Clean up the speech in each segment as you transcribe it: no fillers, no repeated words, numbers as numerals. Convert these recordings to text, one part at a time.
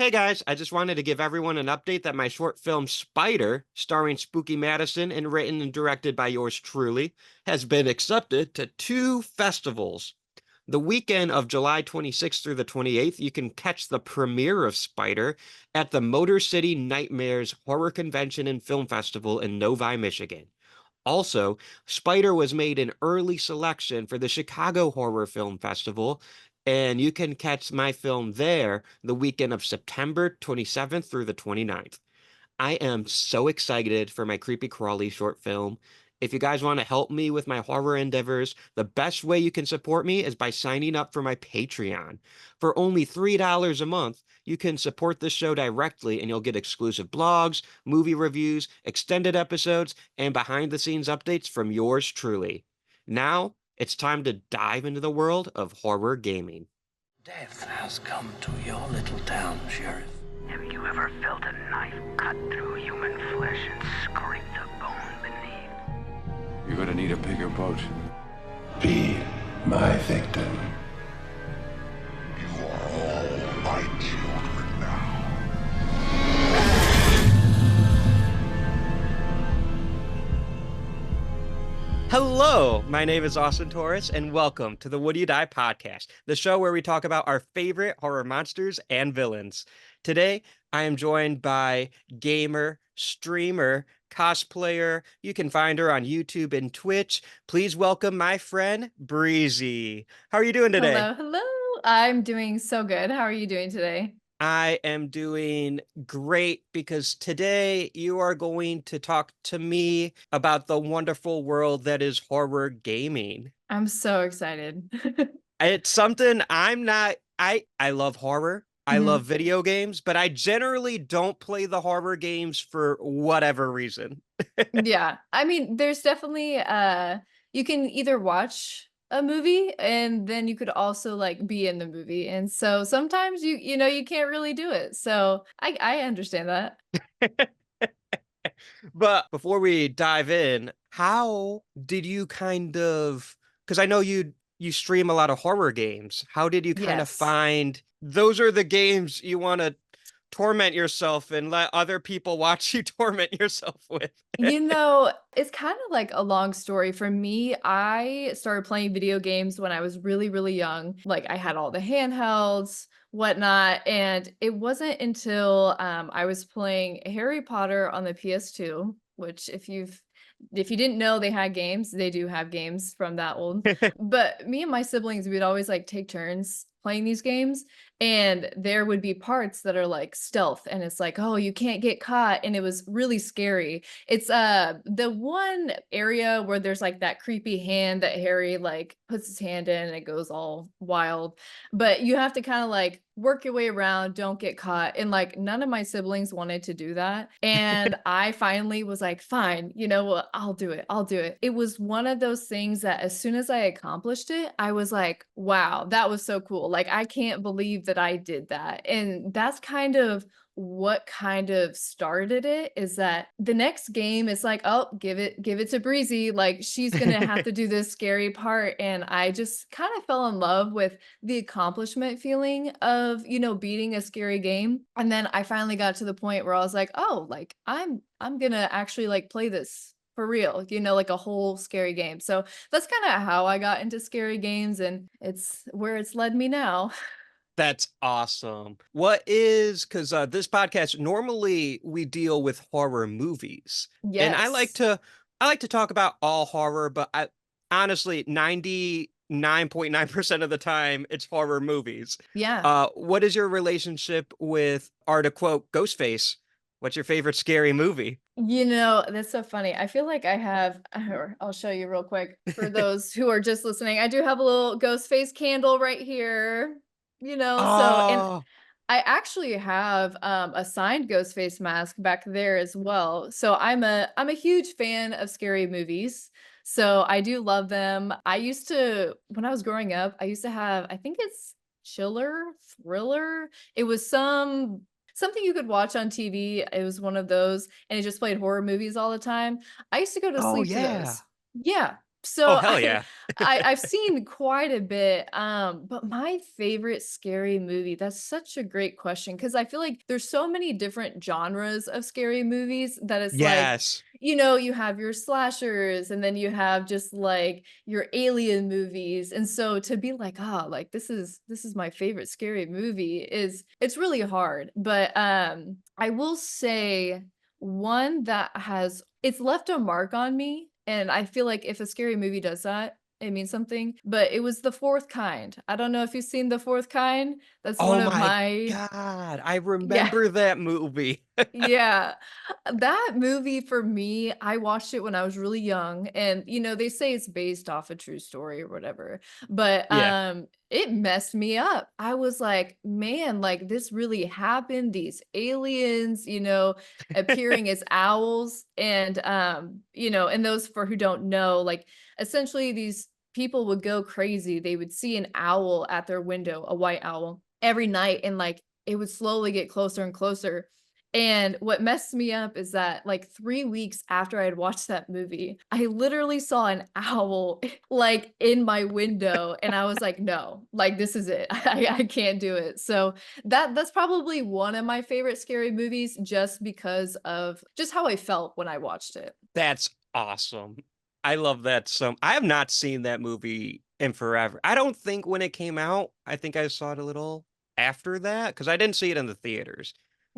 Hey guys, I just wanted to give everyone an update that my short film Spider, starring Spooky Madison and written and directed by yours truly, has been accepted to two festivals. The weekend of July 26th through the 28th, you can catch the premiere of Spider at the Motor City Nightmares Horror Convention and Film Festival in Novi, Michigan. Also, Spider was made an early selection for the Chicago Horror Film Festival, and you can catch my film there the weekend of September 27th through the 29th. I am so excited for my creepy crawly short film. If you guys want to help me with my horror endeavors, the best way you can support me is by signing up for my Patreon. For only $3 a month, you can support this show directly and you'll get exclusive blogs, movie reviews, extended episodes, and behind the scenes updates from yours truly. Now, it's time to dive into the world of horror gaming. Death has come to your little town, Sheriff. Have you ever felt a knife cut through human flesh and scrape the bone beneath? You're gonna need a bigger boat. Be my victim. You are all my children now. Hello, my name is Austin Torres, and welcome to the Would You Die podcast, the show where we talk about our favorite horror monsters and villains. Today, I am joined by gamer, streamer, cosplayer. You can find her on YouTube and Twitch. Please welcome my friend, Breezy. How are you doing today? Hello. I'm doing so good. How are you doing today? I am doing great because today you are going to talk to me about the wonderful world that is horror gaming. I'm so excited. It's something I love horror. I Mhm. love video games, but I generally don't play the horror games for whatever reason. Yeah. I mean, there's definitely you can either watch a movie and then you could also like be in the movie. And so sometimes you can't really do it. So I understand that. But before we dive in, how did you because I know you stream a lot of horror games. How did you kind of Yes. find those are the games you want to torment yourself and let other people watch you torment yourself with? It's kind of like a long story. For me, I started playing video games when I was really, really young. Like I had all the handhelds, whatnot. And it wasn't until I was playing Harry Potter on the PS2, which if you didn't know they had games, they do have games from that old. But me and my siblings, we'd always like take turns playing these games. And there would be parts that are like stealth, and it's like, oh, you can't get caught. And it was really scary. It's the one area where there's like that creepy hand that Harry like puts his hand in and it goes all wild. But you have to kind of like work your way around, don't get caught. And like none of my siblings wanted to do that. And I finally was like, fine, you know what, I'll do it. I'll do it. It was one of those things that as soon as I accomplished it, I was like, wow, that was so cool. Like I can't believe that I did that. And that's kind of what kind of started it, is that the next game is like, oh, give it to Breezy, like she's gonna have to do this scary part. And I just kind of fell in love with the accomplishment feeling of beating a scary game. And then I finally got to the point where I was like, oh, like I'm gonna actually like play this for real, like a whole scary game. So that's kind of how I got into scary games, and it's where it's led me now. That's awesome. Because this podcast, normally we deal with horror movies. And Yes. I like to talk about all horror, but honestly, 99.9% of the time it's horror movies. Yeah. What is your relationship with, or to quote Ghostface, what's your favorite scary movie? That's so funny. I feel like I have, I'll show you real quick for those who are just listening. I do have a little ghost face candle right here, and Oh, I actually have a signed ghost face mask back there as well. So I'm a huge fan of scary movies. So I do love them. When I was growing up, I used to have, I think it's Chiller, Thriller. It was something you could watch on TV. It was one of those, and it just played horror movies all the time. I used to go to oh sleep to yeah. those. Yeah. So Oh, hell yeah. I've seen quite a bit, but my favorite scary movie, that's such a great question because I feel like there's so many different genres of scary movies that it's like, Yes. you have your slashers and then you have just like your alien movies. And so to be like, like this is my favorite scary movie it's really hard. But I will say one that has it's left a mark on me, and I feel like if a scary movie does that, it means something, but it was The Fourth Kind. I don't know if you've seen The Fourth Kind. That's one Oh of my my God. I yeah. remember that movie. Yeah. That movie for me, I watched it when I was really young and they say it's based off a true story or whatever. But Yeah. it messed me up. I was like, man, like this really happened. These aliens, appearing as owls and and those for who don't know, like essentially these people would go crazy. They would see an owl at their window, a white owl, every night and like it would slowly get closer and closer. And what messed me up is that like 3 weeks after I had watched that movie, I literally saw an owl like in my window and I was like, "No, like this is it. I can't do it." So that's probably one of my favorite scary movies just because of just how I felt when I watched it. That's awesome. I love that so I have not seen that movie in forever. I don't think when it came out, I think I saw it a little after that because I didn't see it in the theaters.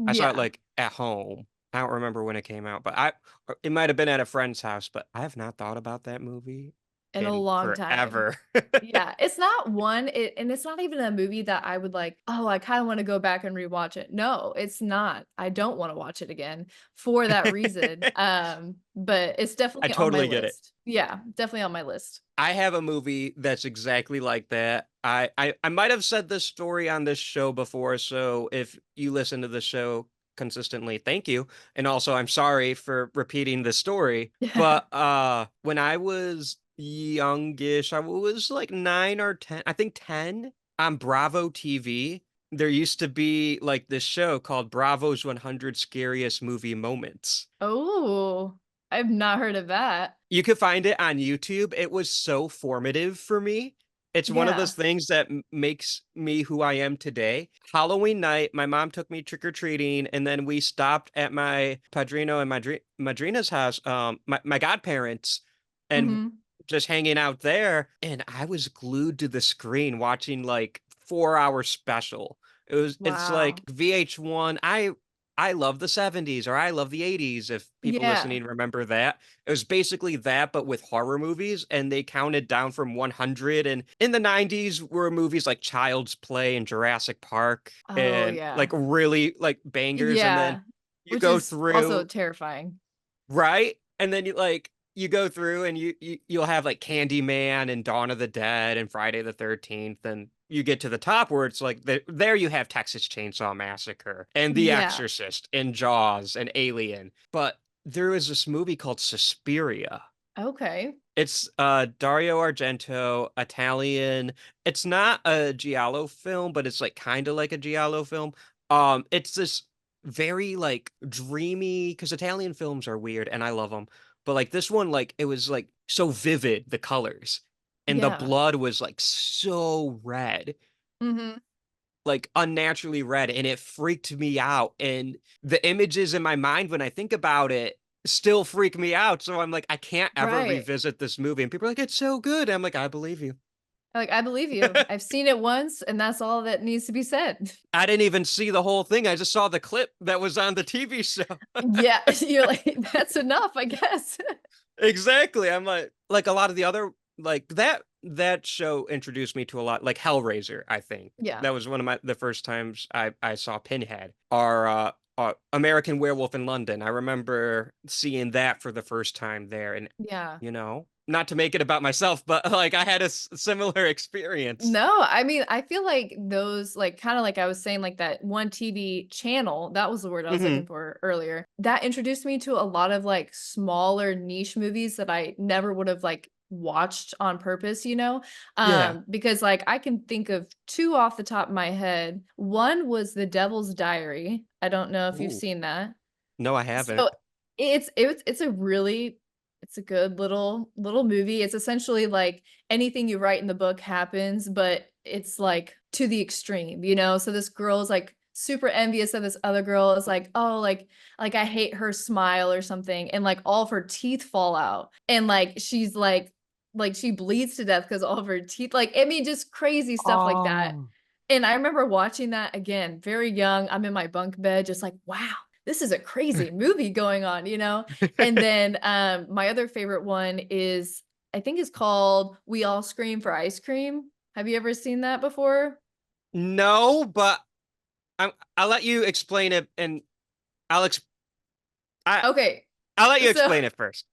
I saw it Yeah, like at home. I don't remember when it came out, but I or it might have been at a friend's house, but I have not thought about that movie in a in long time. forever. Yeah, it's not and it's not even a movie that I would like, "Oh, I kinda wanna go back and rewatch it." No, it's not. I don't wanna watch it again for that reason, but it's I definitely on my totally get it. list. Yeah, definitely on my list. I have a movie that's exactly like that. I might have said this story on this show before, so if you listen to the show consistently, thank you. And also I'm sorry for repeating the story. But when I was youngish, I was like 9 or 10, I think 10, on Bravo TV. There used to be like this show called Bravo's 100 Scariest Movie Moments. Oh, I've not heard of that. You could find it on YouTube. It was so formative for me. It's one of Yeah. those things that makes me who I am today. Halloween night, my mom took me trick-or-treating, and then we stopped at my padrino and madrina's house, my godparents, and Mhm. just hanging out there. And I was glued to the screen watching like 4 hour special. It's like Wow. VH1. I love the 70s or I love the 80s if people Yeah. listening remember that. It was basically that, but with horror movies, and they counted down from 100. And in the 90s were movies like Child's Play and Jurassic Park Oh, and yeah. like really like bangers. And then Yeah, you which go is also through, terrifying. right? And then you go through and you'll have like Candyman and Dawn of the Dead and Friday the 13th, and you get to the top where it's like there you have Texas Chainsaw Massacre and The Yeah. Exorcist and Jaws and Alien. But there was this movie called Suspiria. Okay. It's Dario Argento, Italian. It's not a giallo film, but it's like kind of like a giallo film. It's this very like dreamy because Italian films are weird and I love them. But like this one, like it was like so vivid, the colors. And the Yeah. blood was like so red, Mhm. like unnaturally red, and it freaked me out. And the images in my mind when I think about it still freak me out. So I'm like, I can't ever Right. revisit this movie. And people are like, it's so good. I'm like, I believe you. Like, I believe you. I've seen it once, and that's all that needs to be said. I didn't even see the whole thing. I just saw the clip that was on the TV show. Yeah, you're like, "That's enough, I guess." Exactly. I'm like a lot of the other like that show introduced me to a lot like Hellraiser, I think. Yeah. That was one of the first times I saw Pinhead. Or American Werewolf in London. I remember seeing that for the first time there, and Yeah. not to make it about myself, but like I had a similar experience. No, I mean, I feel like those, like, kinda like I was saying, like, that one TV channel, that was the word I was looking Hmm. for earlier, that introduced me to a lot of, like, smaller niche movies that I never would have, like, watched on purpose, Yeah. because, like, I can think of 2 off the top of my head. One was The Devil's Diary. I don't know if you've Ooh. seen that. No, I So, haven't. it's a really It's a good little movie. It's essentially like anything you write in the book happens, but it's like to the extreme, you know? So this girl is like super envious of this other girl, is like, oh, like I hate her smile or something, and like all of her teeth fall out. And like she's like she bleeds to death because all of her teeth, like I mean, just crazy stuff like that. Oh. And I remember watching that again, very young. I'm in my bunk bed, just like, wow, this is a crazy movie going on, you know? And then my other favorite one is, I think it's called We All Scream for Ice Cream. Have you ever seen that before? No, but I'll let you explain it, and I'll ex I Okay. I'll let you So explain it first.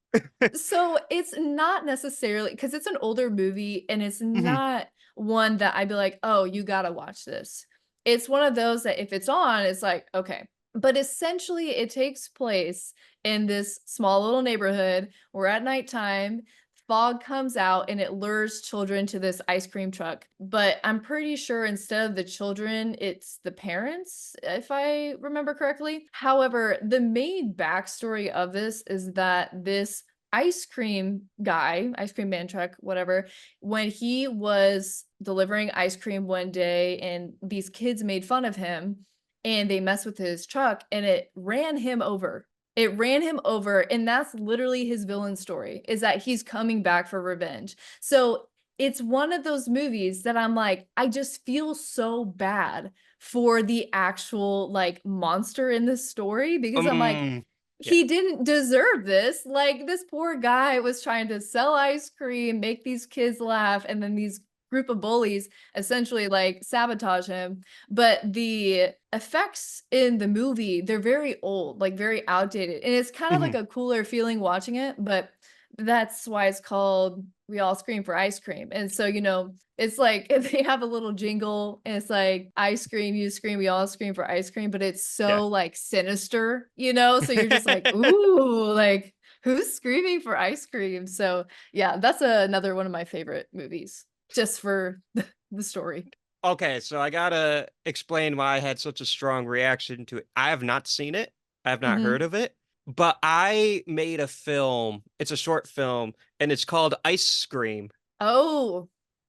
so it's not necessarily, because it's an older movie and it's Mhm. not one that I'd be like, oh, you gotta watch this. It's one of those that if it's on, it's like, okay. But essentially, it takes place in this small little neighborhood. We're at nighttime. Fog comes out and it lures children to this ice cream truck. But I'm pretty sure instead of the children, it's the parents, if I remember correctly. However, the main backstory of this is that this ice cream guy, ice cream man truck, whatever, when he was delivering ice cream one day and these kids made fun of him and they messed with his truck and it ran him over. It ran him over, and that's literally his villain story, is that he's coming back for revenge. So it's one of those movies that I'm like, I just feel so bad for the actual like monster in this story, because I'm like, Mm, yeah. he didn't deserve this. Like, this poor guy was trying to sell ice cream, make these kids laugh, and then these group of bullies essentially like sabotage him. But the effects in the movie, they're very old, like very outdated. And it's kind of like Mhm. a cooler feeling watching it, but that's why it's called We All Scream for Ice Cream. And so, you know, it's like they have a little jingle and it's like ice cream, you scream, we all scream for ice cream, but it's Yeah. so like sinister, you know? So you're just like, ooh, like who's screaming for ice cream? So yeah, that's another one of my favorite movies, just for the story. Okay, so I gotta explain why I had such a strong reaction to it. I have not seen it. I have not heard Mhm. of it, but I made a film. It's a short film, and it's called Ice Scream. Oh,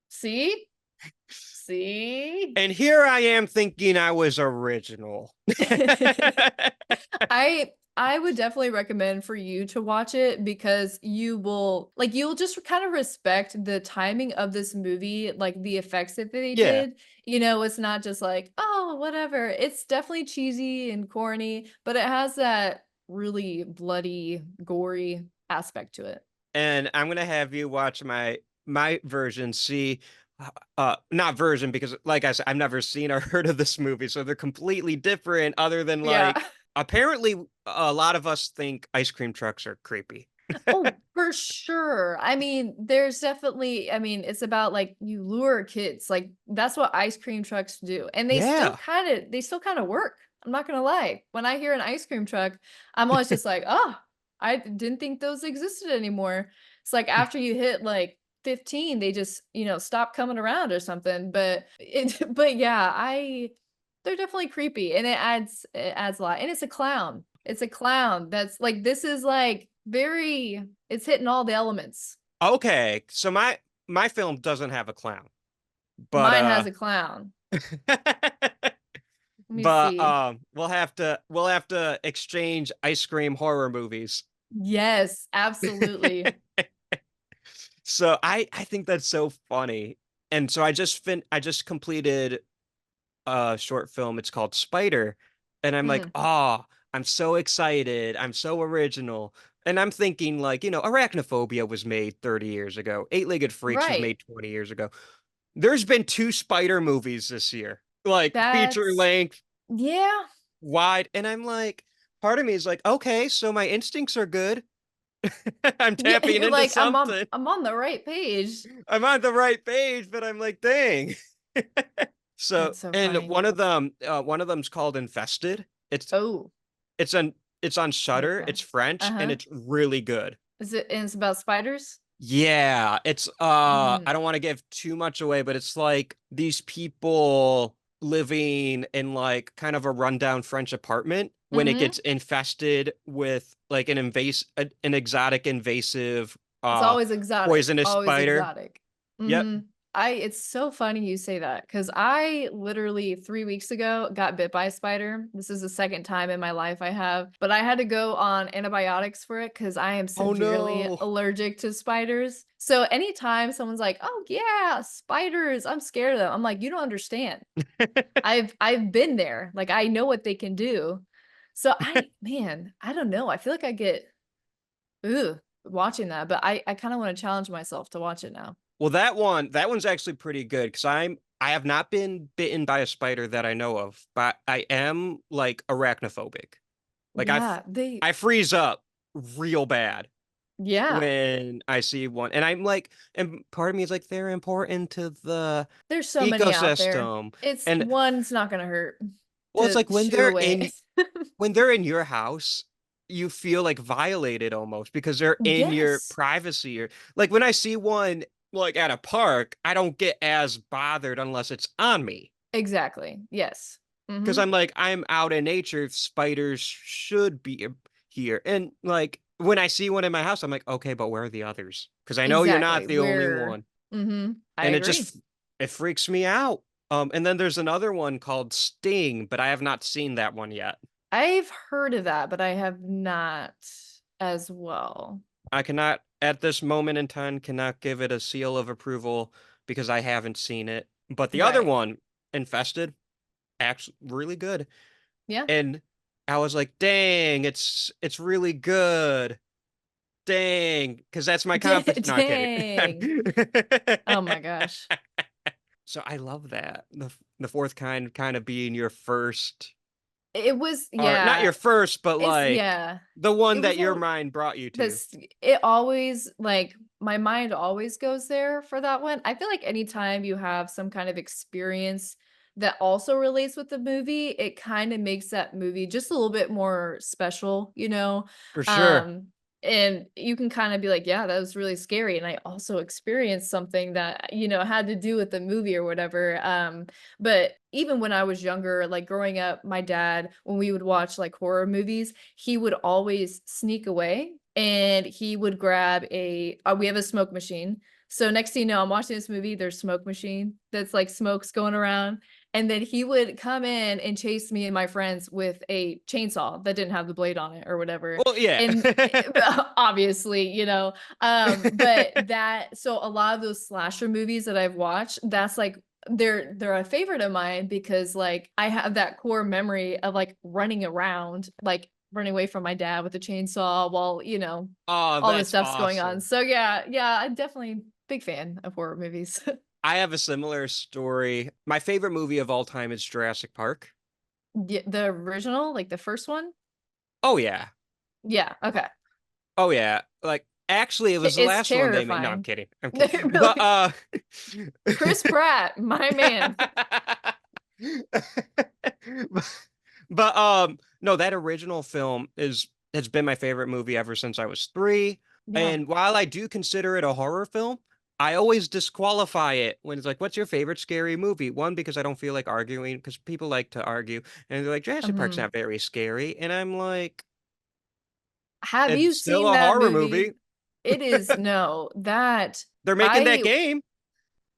see? See? And here I am thinking I was original. I would definitely recommend for you to watch it, because you will like, you'll just kind of respect the timing of this movie, like the effects that they Yeah. did. You know, it's not just like, oh, whatever. It's definitely cheesy and corny, but it has that really bloody, gory aspect to it. And I'm gonna have you watch my version, see not version, because like I said, I've never seen or heard of this movie, so they're completely different, other than Yeah. like apparently a lot of us think ice cream trucks are creepy. Oh, for sure. I mean, there's definitely, I mean, it's about like you lure kids. Like that's what ice cream trucks do. And Yeah. they still kind of work. I'm not gonna lie. When I hear an ice cream truck, I'm always just like, oh, I didn't think those existed anymore. It's like after you hit like 15, they just, you know, stop coming around or something. But but yeah, they're definitely creepy, and it adds a lot. And it's a clown. It's a clown that's like, this is like very, it's hitting all the elements. Okay, so my film doesn't have a clown, but Mine has a clown. Let me but see. we'll have to exchange ice cream horror movies. Yes, absolutely. So I think that's so funny. And so I just completed a short film. It's called Spider. And I'm like, Mhm. "Oh, I'm so excited. I'm so original." And I'm thinking like, Arachnophobia was made 30 years ago. Eight-Legged Freaks was Right. made 20 years ago. There's been two Spider movies this year. Like feature That's, length, yeah. wide, and I'm like, part of me is like, "Okay, so my instincts are good. I'm Yeah, tapping you're into like, something." I'm on the right page. I'm on the right page, but I'm like, dang. So, That's so and funny. one of them's called Infested. Oh, It's on, it's on Shutter. okay. It's French, and Uh-huh. it's really good. Is it, and it's about spiders? Yeah, it's I Mm. don't want to give too much away, but it's like these people living in like kind of a rundown French apartment when it gets infested with like an exotic invasive It's always exotic, poisonous always spider. exotic. Yep. It's so funny you say that because I literally 3 weeks ago got bit by a spider. This is the second time in my life I have, but I had to go on antibiotics for it because I am Oh severely no. allergic to spiders. So anytime someone's like, "Oh yeah, spiders," I'm scared of them. I'm like, "You don't understand. I've been there. Like I know what they can do." So man, I don't know. I feel like I get watching that, but I kind of want to challenge myself to watch it now. Well, that one's actually pretty good because I have not been bitten by a spider that I know of, but I am like arachnophobic. Like Yeah, I freeze up real bad yeah. when I see one. And I'm like, and part of me is like, they're important to the There's so many out there. ecosystem. It's And one's not gonna hurt well, it's to like shoo away. when they're in your house, you feel like violated almost because they're in your Yes, privacy. Or like when I see one like at a park, I don't get as bothered unless it's on me. exactly. Yes. Because Mm-hmm. I'm like, I'm out in nature. Spiders should be here. And like when I see one in my house, I'm like, okay, but where are the others? Because I know you're not Exactly. the only Where one. I And agree. it freaks me out. And then there's another one called Sting, but I have not seen that one yet. I've heard of that, but I have not as well. I cannot, at this moment in time, cannot give it a seal of approval because I haven't seen it. But the other Right. one, Infested, actually really good. Yeah. And I was like, dang, it's really good. Dang, because that's my competition. No, I'm Dang. kidding. Oh my gosh. So I love that. The fourth kind of being your first, It was, or not yeah. your first, but It's, like yeah. the one It was that your a mind brought you to. This it always like my mind always goes there for that one. I feel like anytime you have some kind of experience that also relates with the movie, it kind of makes that movie just a little bit more special, you know? For sure. Um, and you can kind of be like, yeah, that was really scary. And I also experienced something that, had to do with the movie or whatever. But even when I was younger, like growing up, my dad, when we would watch like horror movies, he would always sneak away and he would grab we have a smoke machine. So next thing you know, I'm watching this movie, there's smoke machine that's like smokes going around. And then he would come in and chase me and my friends with a chainsaw that didn't have the blade on it or whatever. Well, yeah. And obviously, but so a lot of those slasher movies that I've watched, that's like they're a favorite of mine because like I have that core memory of like running around, like running away from my dad with a chainsaw while, Oh, all this that's stuff's going on. awesome. So yeah, I'm definitely big fan of horror movies. I have a similar story. My favorite movie of all time is Jurassic Park. The original, like the first one? Oh yeah. Yeah, okay. Oh yeah. Like actually it was the It's last one they made. No, I'm terrifying. kidding. I'm kidding. But Really. Chris Pratt, my man. but no, that original film has been my favorite movie ever since I was 3. Yeah. And while I do consider it a horror film, I always disqualify it when it's like, what's your favorite scary movie? One, because I don't feel like arguing, because people like to argue, and they're like, Jurassic Park's Mhm. not very scary. And I'm like, Have you it's still seen a that horror movie? movie. It is no, that They're making that I game.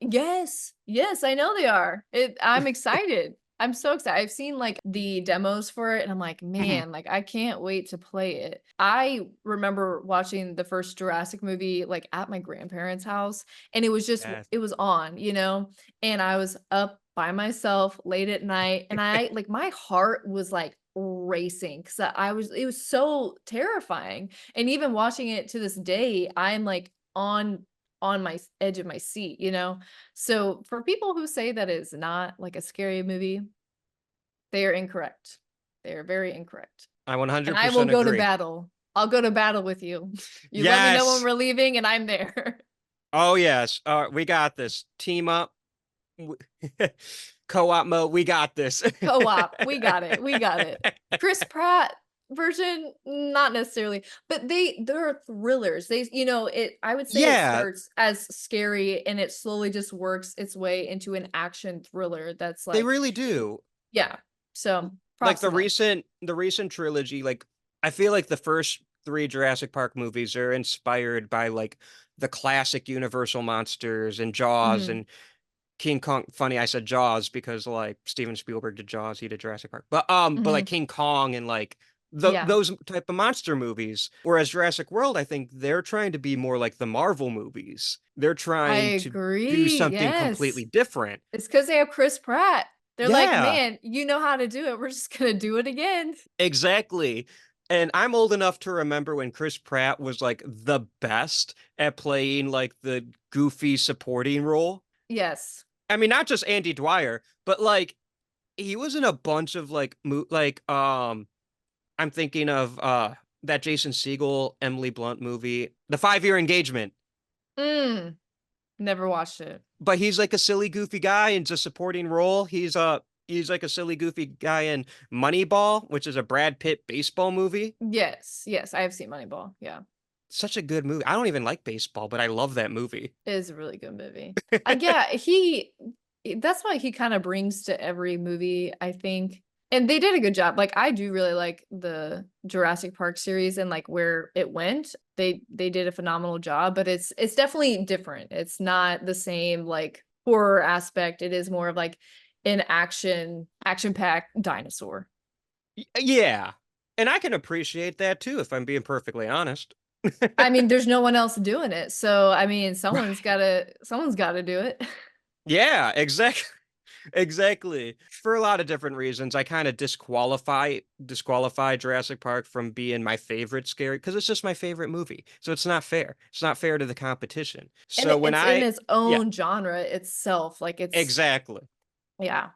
Yes. Yes, I know they are. I'm excited. I'm so excited. I've seen like the demos for it and I'm like, Mhm. man, like I can't wait to play it. I remember watching the first Jurassic movie like at my grandparents' house and it was just Yes. it was on, and I was up by myself late at night and I like my heart was like racing cuz it was so terrifying. And even watching it to this day, I'm like on my edge of my seat, you know? So for people who say that it's not like a scary movie, they are incorrect. They are very incorrect. I And I will 100% go to agree. battle. I'll go to battle with you. You let me know when Yes. we're leaving and I'm there. Oh, yes. We got this. Team up. W- Co-op mode. We got this. Co-op. We got it. We got it. Chris Pratt version, not necessarily, but they're thrillers. I would say it Yeah, starts as scary and it slowly just works its way into an action thriller that's they like really do. yeah. So Like Props to them. the recent trilogy, like I feel like the first three Jurassic Park movies are inspired by like the classic Universal monsters and Jaws Mhm. and King Kong. Funny, I said Jaws because like Steven Spielberg did Jaws, he did Jurassic Park. But like Mhm. King Kong and like Yeah. those type of monster movies. Whereas Jurassic World, I think they're trying to be more like the Marvel movies. They're I trying to do agree. something Yes. completely different. It's because they have Chris Pratt. They're like, Yeah, "Man, you know how to do it. We're just gonna do it again." exactly. And I'm old enough to remember when Chris Pratt was like the best at playing like the goofy supporting role. Yes. I mean, not just Andy Dwyer, but like he was in a bunch of like I'm thinking of that Jason Segel Emily Blunt movie, The 5-Year Engagement. Mm, never watched it. But he's like a silly goofy guy in a supporting role. He's like a silly goofy guy in Moneyball, which is a Brad Pitt baseball movie. Yes, yes, I have seen Moneyball. Yeah. Such a good movie. I don't even like baseball, but I love that movie. It is a really good movie. Yeah, he that's what he kind of brings to every movie, I think. And they did a good job. Like I do really like the Jurassic Park series and like where it went. They did a phenomenal job, but it's definitely different. It's not the same like horror aspect. It is more of like an action-packed dinosaur. Yeah. And I can appreciate that too, if I'm being perfectly honest. I mean, there's no one else doing it. So, I mean, Right. someone's got to do it. Yeah, exactly. Exactly. For a lot of different reasons, I kind of disqualify Jurassic Park from being my favorite scary because it's just my favorite movie. So it's not fair. It's not fair to the competition. And So when it's in I its yeah, own genre itself. Like it's exactly. yeah.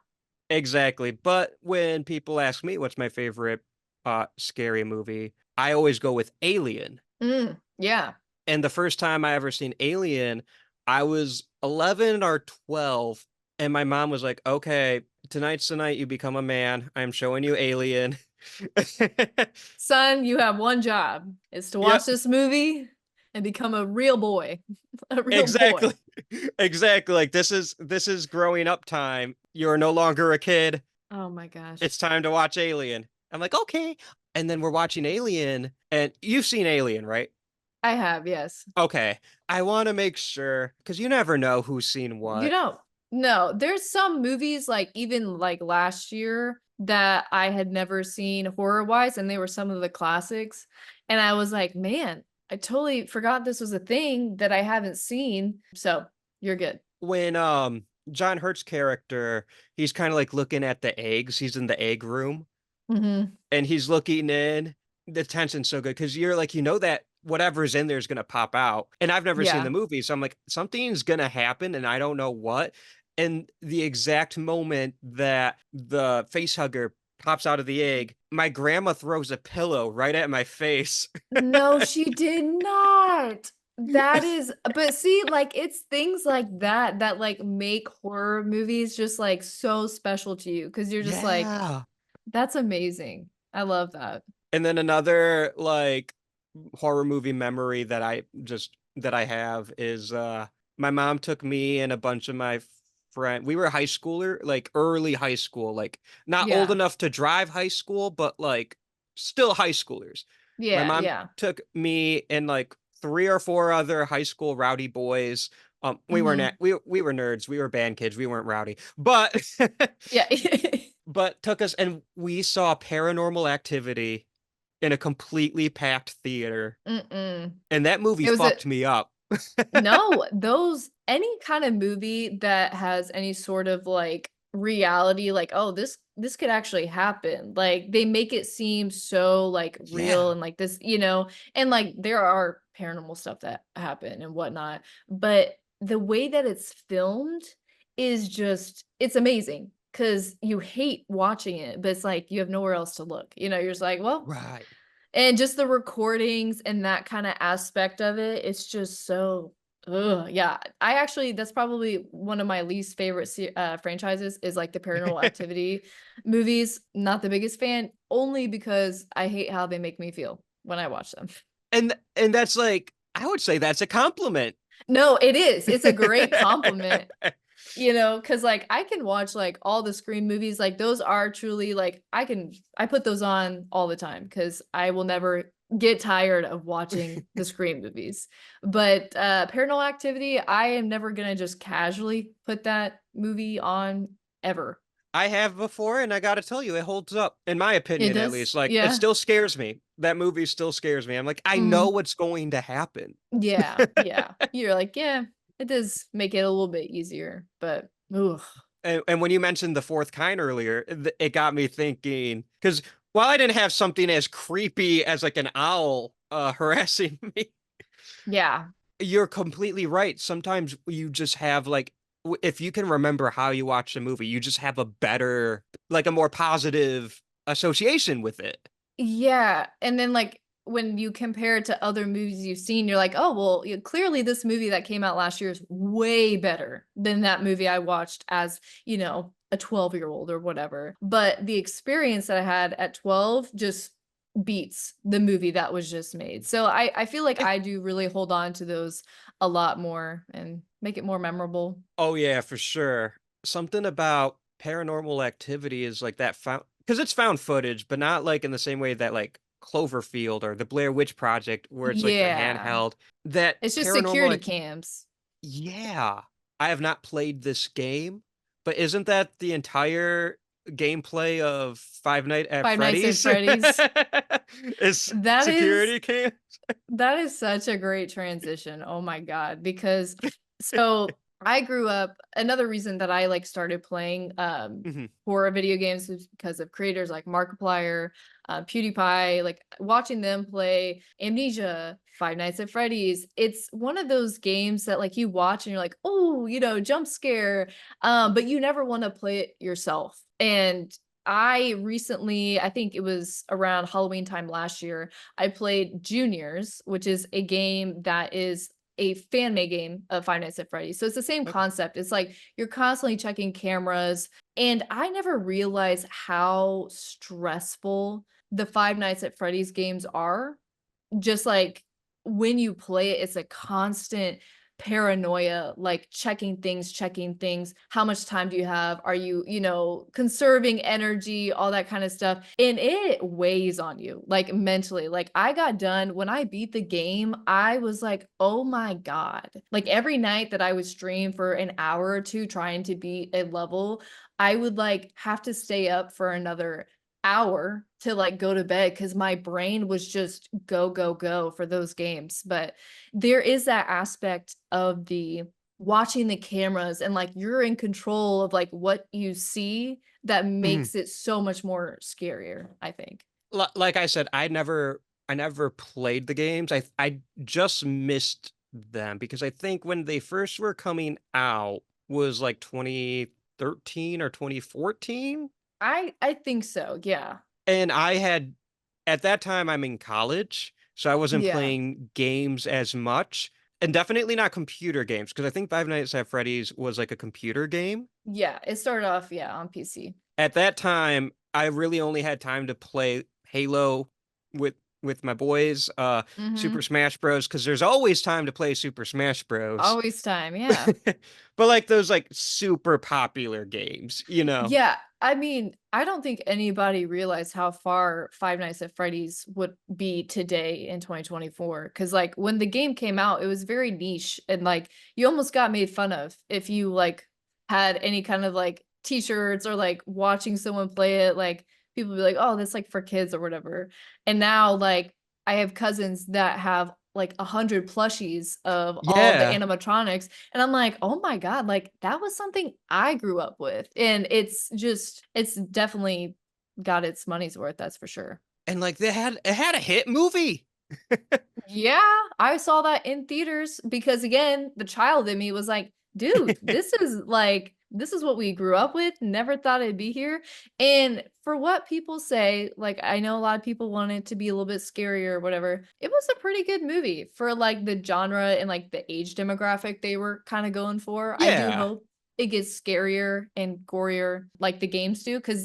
Exactly. But when people ask me what's my favorite scary movie, I always go with Alien. Yeah. And the first time I ever seen Alien, I was 11 or 12, and my mom was like, "Okay, tonight's the night you become a man. I'm showing you Alien." Son, you have one job. Is to watch Yep, this movie and become a real boy. A real boy. exactly. Exactly. Like this is growing up time. You're no longer a kid. Oh my gosh. It's time to watch Alien. I'm like, "Okay." And then we're watching Alien, and you've seen Alien, right? I have, yes. Okay. I want to make sure because you never know who's seen You what. know, no, there's some movies like even like last year that I had never seen horror wise, and they were some of the classics. And I was like, man, I totally forgot this was a thing that I haven't seen. So you're good. When John Hurt's character, he's kind of like looking at the eggs. He's in the egg room Hmm. and he's looking in. The tension's so good because you're like, you know that whatever's in there is gonna pop out. And I've never seen Yeah. the movie, so I'm like, something's gonna happen and I don't know what. And the exact moment that the face hugger pops out of the egg, my grandma throws a pillow right at my face. No, she did not. That is, but see, like it's things like that that like make horror movies just like so special to you because you're just like, Yeah. that's amazing. I love that. And then another like horror movie memory that I have is my mom took me and a bunch of my friend we were high schooler, like early high school, like not old Yeah. enough to drive high school, but like still high schoolers. My Yeah. mom Yeah. took me and like three or four other high school rowdy boys. We weren't Hmm. we were nerds. We were band kids. We weren't rowdy. But Yeah. but took us and we saw Paranormal Activity in a completely packed theater, Mm-mm. and that movie It was a fucked me up. no, those any kind of movie that has any sort of like reality, like, oh, this could actually happen. Like they make it seem so like real Yeah. and like this, and like there are paranormal stuff that happen and whatnot, but the way that it's filmed is just it's amazing because you hate watching it, but it's like you have nowhere else to look. You're just like, well, Right. and just the recordings and that kinda aspect of it, it's just so ugh, yeah. I actually that's probably one of my least favorite franchises is, like, the Paranormal Activity movies. Not the biggest fan, only because I hate how they make me feel when I watch them. And that's like I would say that's a compliment. No, it is. It's a great compliment. You know, because like I can watch like all the Scream movies, like those are truly like I put those on all the time because I will never get tired of watching the Scream movies. But Paranormal Activity, I am never gonna just casually put that movie on ever. I have before, and I gotta tell you, it holds up, in my It opinion, at does, least. Like, it yeah. still scares me. That movie still scares me. I'm like, I know Mm, what's going to happen. yeah, yeah. You're like, yeah, it does make it a little bit easier, but ugh. And when you mentioned the fourth kind earlier, it got me thinking, because while I didn't have something as creepy as like an owl harassing me, Yeah. you're completely right. Sometimes you just have like, if you can remember how you watched a movie, you just have a better, like a more positive association with it. Yeah, and then, like, when you compare it to other movies you've seen, you're like, "Oh, well, clearly this movie that came out last year is way better than that movie I watched as, a 12-year-old or whatever." But the experience that I had at 12 just beats the movie that was just made. So I feel like Yeah. I do really hold on to those a lot more and make it more memorable. Oh yeah, for sure. Something about Paranormal Activity is like that found, because it's found footage, but not like in the same way that like Cloverfield or the Blair Witch Project, where it's like the Yeah. handheld. That It's just paranormal security act cams. Yeah. I have not played this game, but isn't that the entire gameplay of Five Nights at Five Nights at Freddy's? Freddy's. Is That is security cam? That is such a great transition. Oh my God. Because so I grew up, another reason that I like started playing Mhm. horror video games was because of creators like Markiplier, PewDiePie, like watching them play Amnesia, Five Nights at Freddy's. It's one of those games that like you watch and you're like, oh, jump scare. But you never want to play it yourself. And I recently, I think it was around Halloween time last year, I played Juniors, which is a game that is a fan made game of Five Nights at Freddy's. So it's the same Okay. concept. It's like you're constantly checking cameras. And I never realized how stressful the Five Nights at Freddy's games are. Just like when you play it, it's a constant paranoia, like checking things. How much time do you have? Are you, conserving energy, all that kind of stuff. And it weighs on you, like mentally. Like I got done when I beat the game, I was like, oh my God. Like every night that I would stream for an hour or two trying to beat a level, I would like have to stay up for another hour to like go to bed because my brain was just go go go for those games. But there is that aspect of the watching the cameras and like you're in control of like what you see that Mhm. makes it so much more scarier, I think. Like I said, I never played the games. I just missed them because I think when they first were coming out was like 2013 or 2014. I think so, yeah. And I had, at that time, I'm in college, so I wasn't Yeah. playing games as much, and definitely not computer games, because I think Five Nights at Freddy's was like a computer game. Yeah, it started off, yeah, on PC. At that time, I really only had time to play Halo with with my boys, Super Mhm. Smash Bros, because there's always time to play Super Smash Bros. Always time, yeah. But like those like super popular games, you know? Yeah, I mean, I don't think anybody realized how far Five Nights at Freddy's would be today in 2024. Because, like, when the game came out, it was very niche and, like, you almost got made fun of if you, like, had any kind of, like, t-shirts or, like, watching someone play it, like, people would be like, "Oh, that's, like, for kids," or whatever. And now, like, I have cousins that have, like, 100 plushies of all the Yeah. animatronics, and I'm like, "Oh my God," like, that was something I grew up with, and it's definitely got its money's worth, that's for sure. And like it had a hit movie. Yeah, I saw that in theaters because, again, the child in me was like, "Dude, this is what we grew up with, never thought it'd be here." And for what people say, like, I know a lot of people want it to be a little bit scarier or whatever. It was a pretty good movie for, like, the genre and, like, the age demographic they were kinda going for. I do Yeah. hope it gets scarier and gorier like the games do, because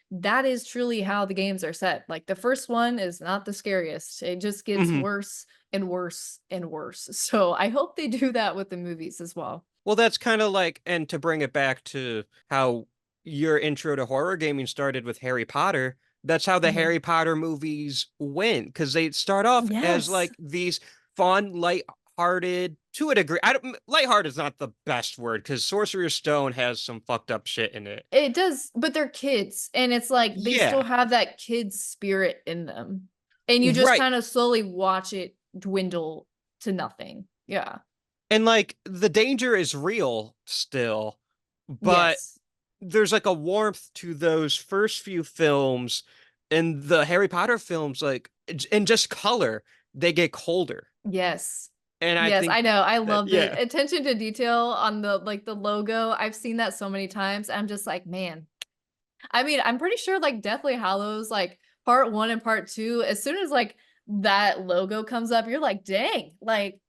that is truly how the games are set. Like the first one is not the scariest. It just gets Mhm. worse and worse and worse. So I hope they do that with the movies as well. Well, that's kind of like, and to bring it back to how your intro to horror gaming started with Harry Potter, that's how the Mhm. Harry Potter movies went, because they start off as Yes. like these fun, light-hearted, to a degree. I don't, lighthearted is not the best word because Sorcerer's Stone has some fucked up shit in it. It does, but they're kids, and it's like they still Yeah, have that kid spirit in them, and you just right. kind of slowly watch it dwindle to nothing. Yeah. And like the danger is real still, but Yes. there's like a warmth to those first few films, and the Harry Potter films, like, and just color, they get colder. Yes. And I Yes, think I know. I that, love the yeah, attention to detail on the like the logo. I've seen that so many times. I'm just like, man. I mean, I'm pretty sure like Deathly Hallows, like part one and part two, as soon as like that logo comes up, you're like, dang, like,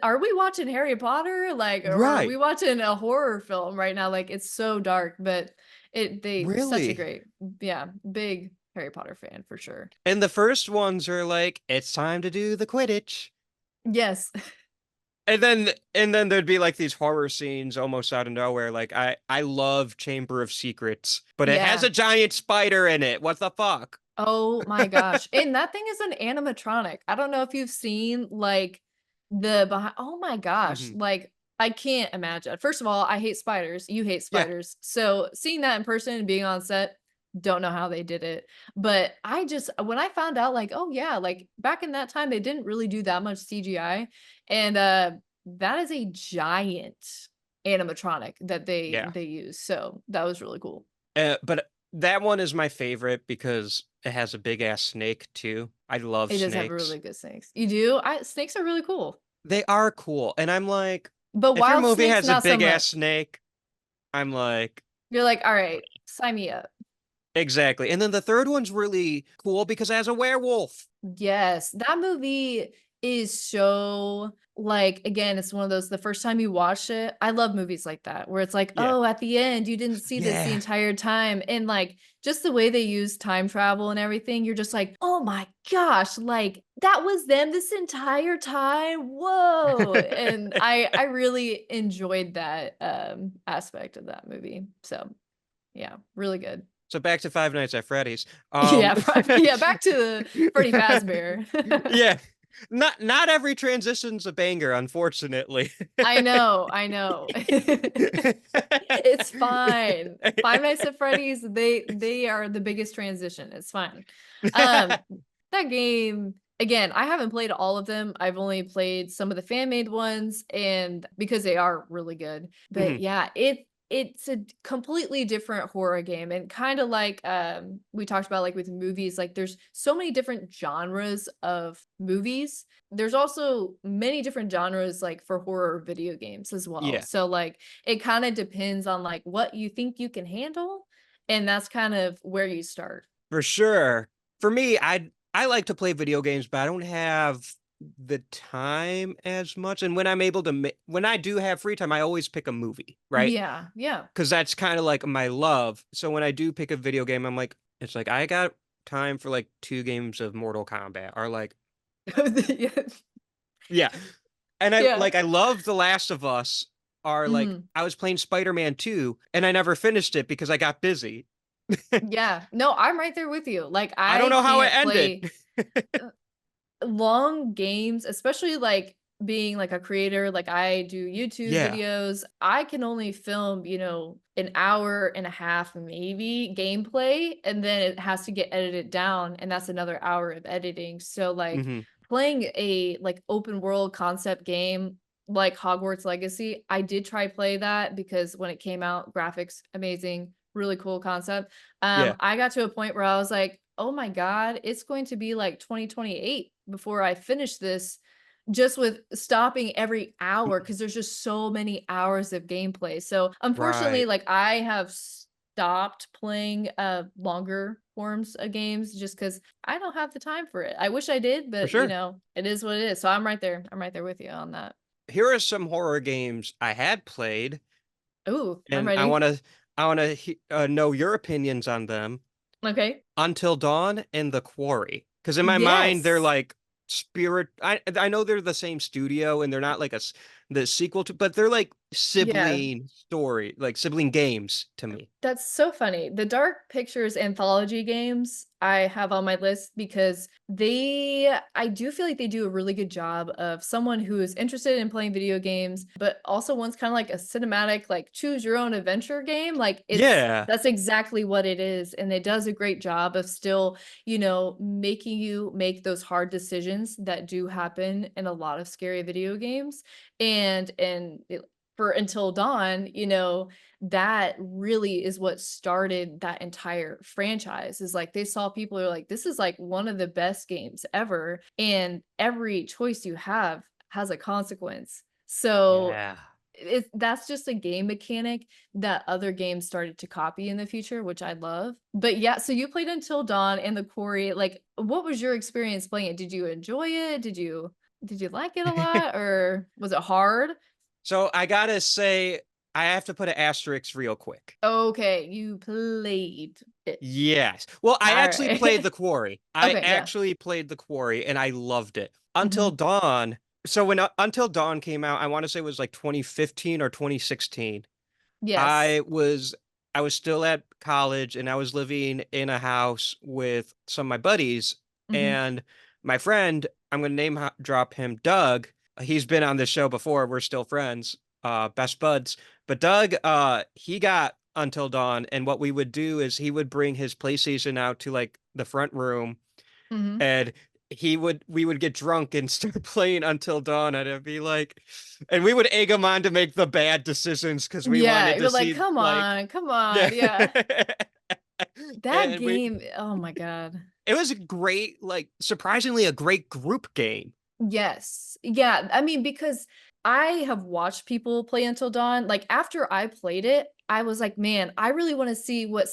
are we watching Harry Potter? Like, or are we right, watching a horror film right now? Like, it's so dark, but such a really. great, yeah, big Harry Potter fan for sure. And the first ones are like, it's time to do the Quidditch. Yes. And then there'd be like these horror scenes almost out of nowhere. Like I love Chamber of Secrets, but it has Yeah. a giant spider in it. What the fuck? Oh my gosh. And that thing is an animatronic. I don't know if you've seen like the behind, oh my gosh. Hmm. Like I can't imagine. First of all, I hate spiders. You hate Yeah. spiders. So seeing that in person and being on set, don't know how they did it. But I just when I found out like, oh yeah, like back in that time they didn't really do that much CGI. And that is a giant animatronic that Yeah. they use. So that was really cool. But that one is my favorite because it has a big ass snake too. I love It does have snakes. really good snakes. You do? Snakes are really cool. They are cool. And I'm like, But if your wild movie snakes, has a not so big ass much. snake, I'm like, You're like, all right, sign me up. exactly. And then the third one's really cool because it has a werewolf. Yes, that movie is so like again, it's one of those the first time you watch it, I love movies like that where it's like, Yeah. oh, at the end you didn't see this the Yeah. entire time and like just the way they use time travel and everything, you're just like, "Oh my gosh, like that was them this entire time. Whoa." And I really enjoyed that aspect of that movie. So, yeah, really good. So back to Five Nights at Freddy's. Yeah, yeah, back to the Freddy Fazbear. Yeah. Not every transition's a banger, unfortunately. I know, I know. It's fine. Five Nights at Freddy's, they are the biggest transition. It's fine. Um, that game, again, I haven't played all of them. I've only played some of the fan-made ones, and because they are really good. But Mhm. yeah, it's a completely different horror game and kind of like we talked about like with movies, like there's so many different genres of movies. There's also many different genres like for horror video games as well. Yeah, So like it kind of depends on like what you think you can handle, and that's kind of where you start. for sure. For me, I like to play video games, but I don't have the time as much. And when I'm able to, when I do have free time, I always pick a movie, right? Yeah, yeah. Because that's kind of like my love. So when I do pick a video game, I'm like, it's like I got time for like 2 games of Mortal Kombat, or like, Yeah. yeah. And I Yeah. like, I love The Last of Us. Or like, Mhm. I was playing Spider-Man 2 and I never finished it because I got busy. Yeah. No, I'm right there with you. Like I don't I know how it can't ended. play long games, especially like being like a creator, like I do YouTube Yeah. videos, I can only film, an hour and a half maybe gameplay, and then it has to get edited down, and that's another hour of editing. So like Hmm. playing a like open world concept game like Hogwarts Legacy, I did try play that because when it came out, graphics amazing, really cool concept. Yeah. I got to a point where I was like, oh my God, it's going to be like 2028 before I finish this, just with stopping every hour because there's just so many hours of gameplay. So unfortunately, Right. like I have stopped playing longer forms of games just because I don't have the time for it. I wish I did, For but sure. it is what it is. So I'm right there. I'm right there with you on that. Here are some horror games I had played, Ooh, I'm and I ready. want to know your opinions on them. Okay. Until Dawn and The Quarry. Because in my mind, they're Yes. like spirit. I know they're the same studio, and they're not like the sequel to, but they're like Yeah. sibling story, like sibling games to me. That's so funny. The Dark Pictures anthology games I have on my list because I do feel like they do a really good job of someone who is interested in playing video games, but also wants kind of like a cinematic, like choose your own adventure game. Like Yeah. that's exactly what it is. And it does a great job of still, making you make those hard decisions that do happen in a lot of scary video games. For Until Dawn, that really is what started that entire franchise. Is like they saw people who are like, this is like one of the best games ever, and every choice you have has a consequence. So Yeah. that's just a game mechanic that other games started to copy in the future, which I love. But yeah, so you played Until Dawn and the Quarry. Like, what was your experience playing it? Did you enjoy it? Did you like it a lot, or was it hard? So I gotta say, I have to put an asterisk real quick. Okay, you played it. Yes. Well, I All actually played right. The Quarry. I Okay, yeah. actually played The Quarry and I loved it. Until Mhm. Dawn. So when Until Dawn came out, I want to say it was like 2015 or 2016. Yes. I was still at college and I was living in a house with some of my buddies Mhm. and my friend, I'm going to drop him, Doug. He's been on this show before. We're still friends, best buds. But Doug, he got Until Dawn, and what we would do is he would bring his PlayStation out to like the front room, Mhm. and we would get drunk and start playing Until Dawn, and it'd be like, and we would egg him on to make the bad decisions because we Yeah, wanted you're to like, see "Come like, on, come yeah. on." Yeah. That And game, oh my god. it was a great, like surprisingly a great group game. Yes. Yeah, I mean, because I have watched people play Until Dawn. Like, after I played it, I was like, "Man, I really wanna see what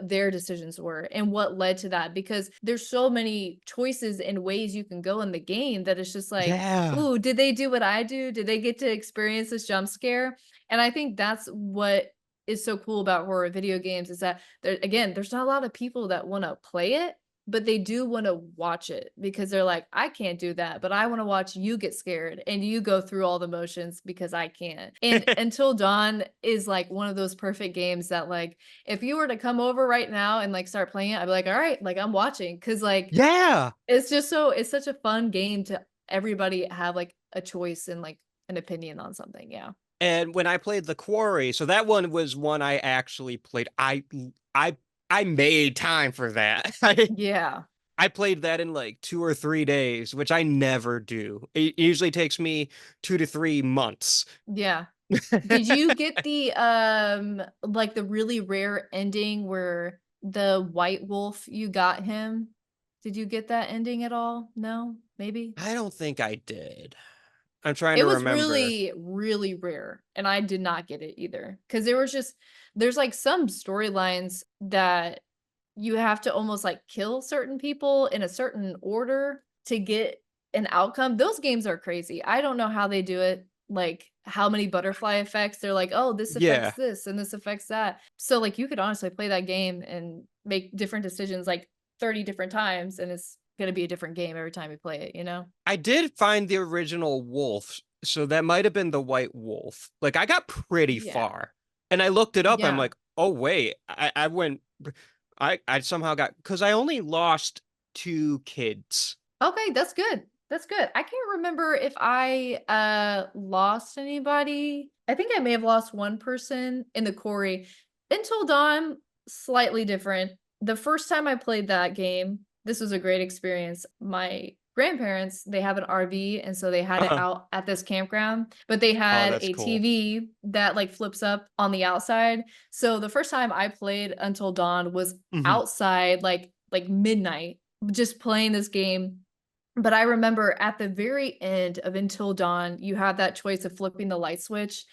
their decisions were and what led to that," because there's so many choices and ways you can go in the game that it's just like, Yeah. "Ooh, did they do what I do? Did they get to experience this jump scare?" And I think that's what is so cool about horror video games is that there's not a lot of people that wanna play it, but they do wanna watch it because they're like, "I can't do that, but I wanna watch you get scared and you go through all the motions because I can't." And Until Dawn is, like, one of those perfect games that, like, if you were to come over right now and, like, start playing it, I'd be like, "Alright," like, I'm watching because like, Yeah. it's such a fun game to everybody have, like, a choice and, like, an opinion on something, yeah. And when I played The Quarry, so that one was one I actually played. I I made time for that. Yeah. I played that in like 2 or 3 days, which I never do. It usually takes me 2 to 3 months. Yeah. Did you get the, like, the really rare ending where the white wolf, you got him? Did you get that ending at all? No? Maybe? I don't think I did. I'm trying It to was remember. really, really rare, and I did not get it either. Because there's, like, some storylines that you have to almost, like, kill certain people in a certain order to get an outcome. Those games are crazy. I don't know how they do it, like, how many butterfly effects. They're like, "Oh, this affects Yeah. this, and this affects that." So, like, you could honestly play that game and make different decisions, like, 30 different times, and it's gonna be a different game every time you play it, you know? I did find the original wolf, so that might have been the white wolf. Like I got pretty Yeah. far. And I looked it up, I'm Yeah. like, "Oh wait, I went I somehow got because I only lost 2 kids." Okay, that's good. That's good. I can't remember if I lost anybody. I think I may have lost one person in the quarry. Until Dawn, slightly different. The first time I played that game, this was a great experience. My grandparents, they have an RV, and so they had it Uh-huh. out at this campground, but they Oh, had that's a cool. TV that like flips up on the outside. So the first time I played Until Dawn was Mhm. outside like midnight just playing this game. But I remember at the very end of Until Dawn, you have that choice of flipping the light switch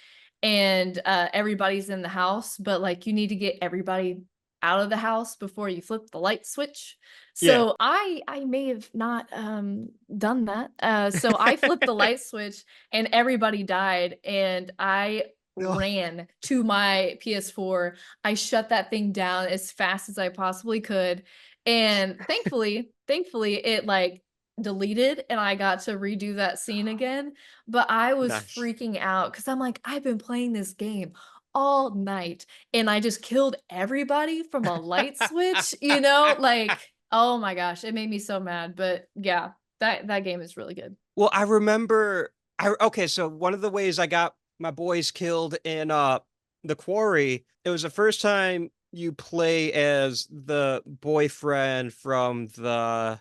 and, everybody's in the house, but, like, you need to get everybody out of the house before you flip the light switch. Yeah. So I may have not, done that. So I flipped the light switch and everybody died, and I Ugh. ran to my PS4. I shut that thing down as fast as I possibly could, and thankfully, it, like, deleted and I got to redo that scene again, but I was Nice. freaking out because I'm like, I've been playing this game all night and I just killed everybody from a light switch, you know? Like, oh my gosh, it made me so mad. But yeah, that game is really good. Well, I remember okay, so one of the ways I got my boys killed in the quarry, it was the first time you play as the boyfriend from the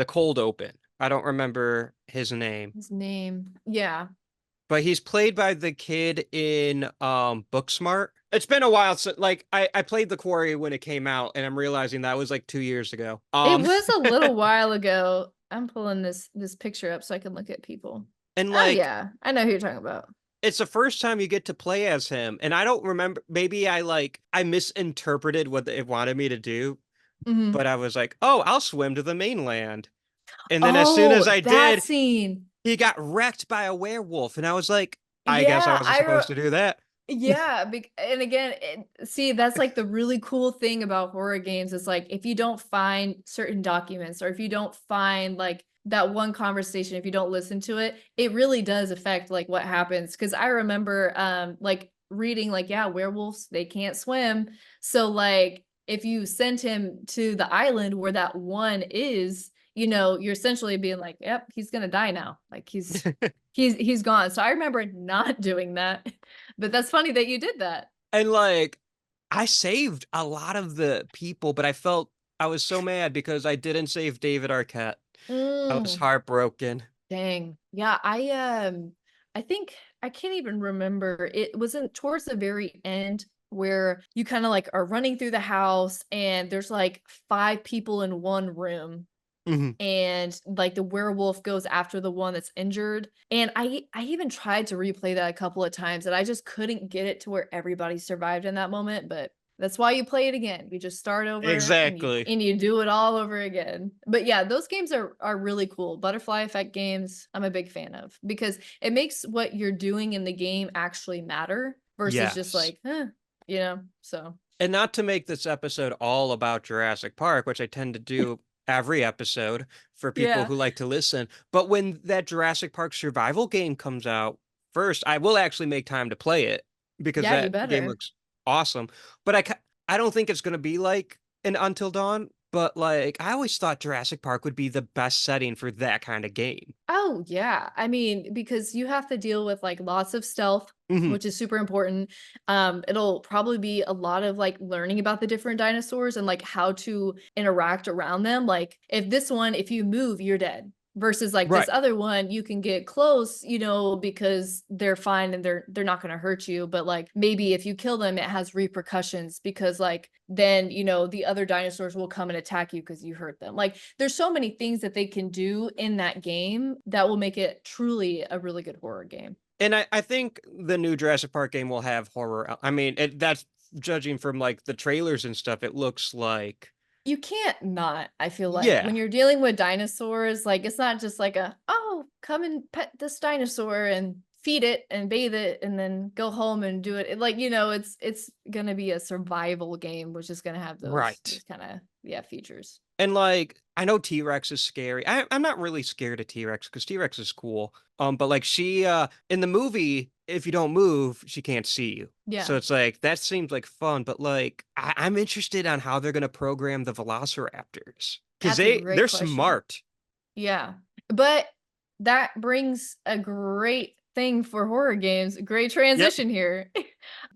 cold open. I don't remember his name, His name. Yeah. but he's played by the kid in Booksmart. It's been a while since like I played the quarry when it came out, and I'm realizing that was like 2 years ago. It was a little while ago. I'm pulling this picture up so I can look at people. And Oh like yeah, I know who you're talking about. it's the first time you get to play as him, and I don't remember, maybe I misinterpreted what it wanted me to do, Mhm. but I was like, "Oh, I'll swim to the mainland." And then as soon as Oh, I that did, scene. he got wrecked by a werewolf, and I was like, "I guess I Yeah, wasn't supposed to do that." yeah, and again, see, that's like the really cool thing about horror games is like if you don't find certain documents or if you don't find like that one conversation, if you don't listen to it, it really does affect like what happens. Because I remember like reading like, yeah, werewolves, they can't swim. So like if you send him to the island where that one is, you know, you're essentially being like, yep, he's gonna die now. Like he's gone. So I remember not doing that. But that's funny that you did that. And like I saved a lot of the people, but I felt I was so mad because I didn't save David Arquette. I was Mm, heartbroken. dang. Yeah, I think I can't even remember. It wasn't towards the very end where you kind of like are running through the house and there's like five people in one room Mhm. and like the werewolf goes after the one that's injured. And I even tried to replay that a couple of times and I just couldn't get it to where everybody survived in that moment, but that's why you play it again. You just start over and you Exactly. and you do it all over again. But yeah, those games are really cool. Butterfly effect games, I'm a big fan of because it makes what you're doing in the game actually matter versus just Yes. like, you know. So, And not to make this episode all about Jurassic Park, which I tend to do every episode for people yeah. who like to listen, but when that Jurassic Park survival game comes out first, I will actually make time to play it because Yeah, you that game better. looks awesome. But I don't think it's going to be like an Until Dawn, but like I always thought Jurassic Park would be the best setting for that kind of game. Oh, yeah. I mean, because you have to deal with like lots of stealth, Mhm. which is super important. It'll probably be a lot of like learning about the different dinosaurs and like how to interact around them. Like if you move, you're dead. Versus like this Right. other one, you can get close, you know, because they're fine and they're not going to hurt you. But like maybe if you kill them, it has repercussions because like then you know the other dinosaurs will come and attack you because you hurt them. Like there's so many things that they can do in that game that will make it truly a really good horror game. And I think the new Jurassic Park game will have horror. I mean, that's judging from like the trailers and stuff. It looks like, You can't not, I feel like yeah, when you're dealing with dinosaurs, like it's not just like a, oh, come and pet this dinosaur and feed it and bathe it and then go home and do it. Like, you know, it's gonna be a survival game, which is gonna have right. those kind of yeah features. And like, I know T-Rex is scary. I'm not really scared of T-Rex because T-Rex is cool. But like she, in the movie, if you don't move, she can't see you. So Yeah, it's like that seems like fun, but like I'm interested on how they're gonna program the Velociraptors because that's a they're great question. smart. Yeah. But that brings a great thing for horror games. Great Yep. transition here.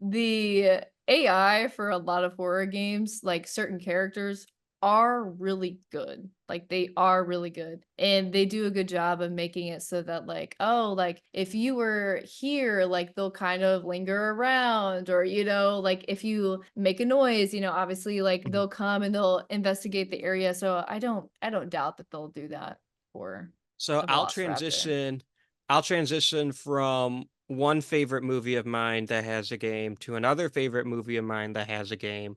The AI for a lot of horror games, like certain characters, are really good. Like they are really good. And they do a good job of making it so that like, oh, like if you were here, like they'll kind of linger around or you know, like if you make a noise, you know, obviously like Mhm. they'll come and they'll investigate the area. So I don't doubt that they'll do that for So a velociraptor. I'll transition from one favorite movie of mine that has a game to another favorite movie of mine that has a game.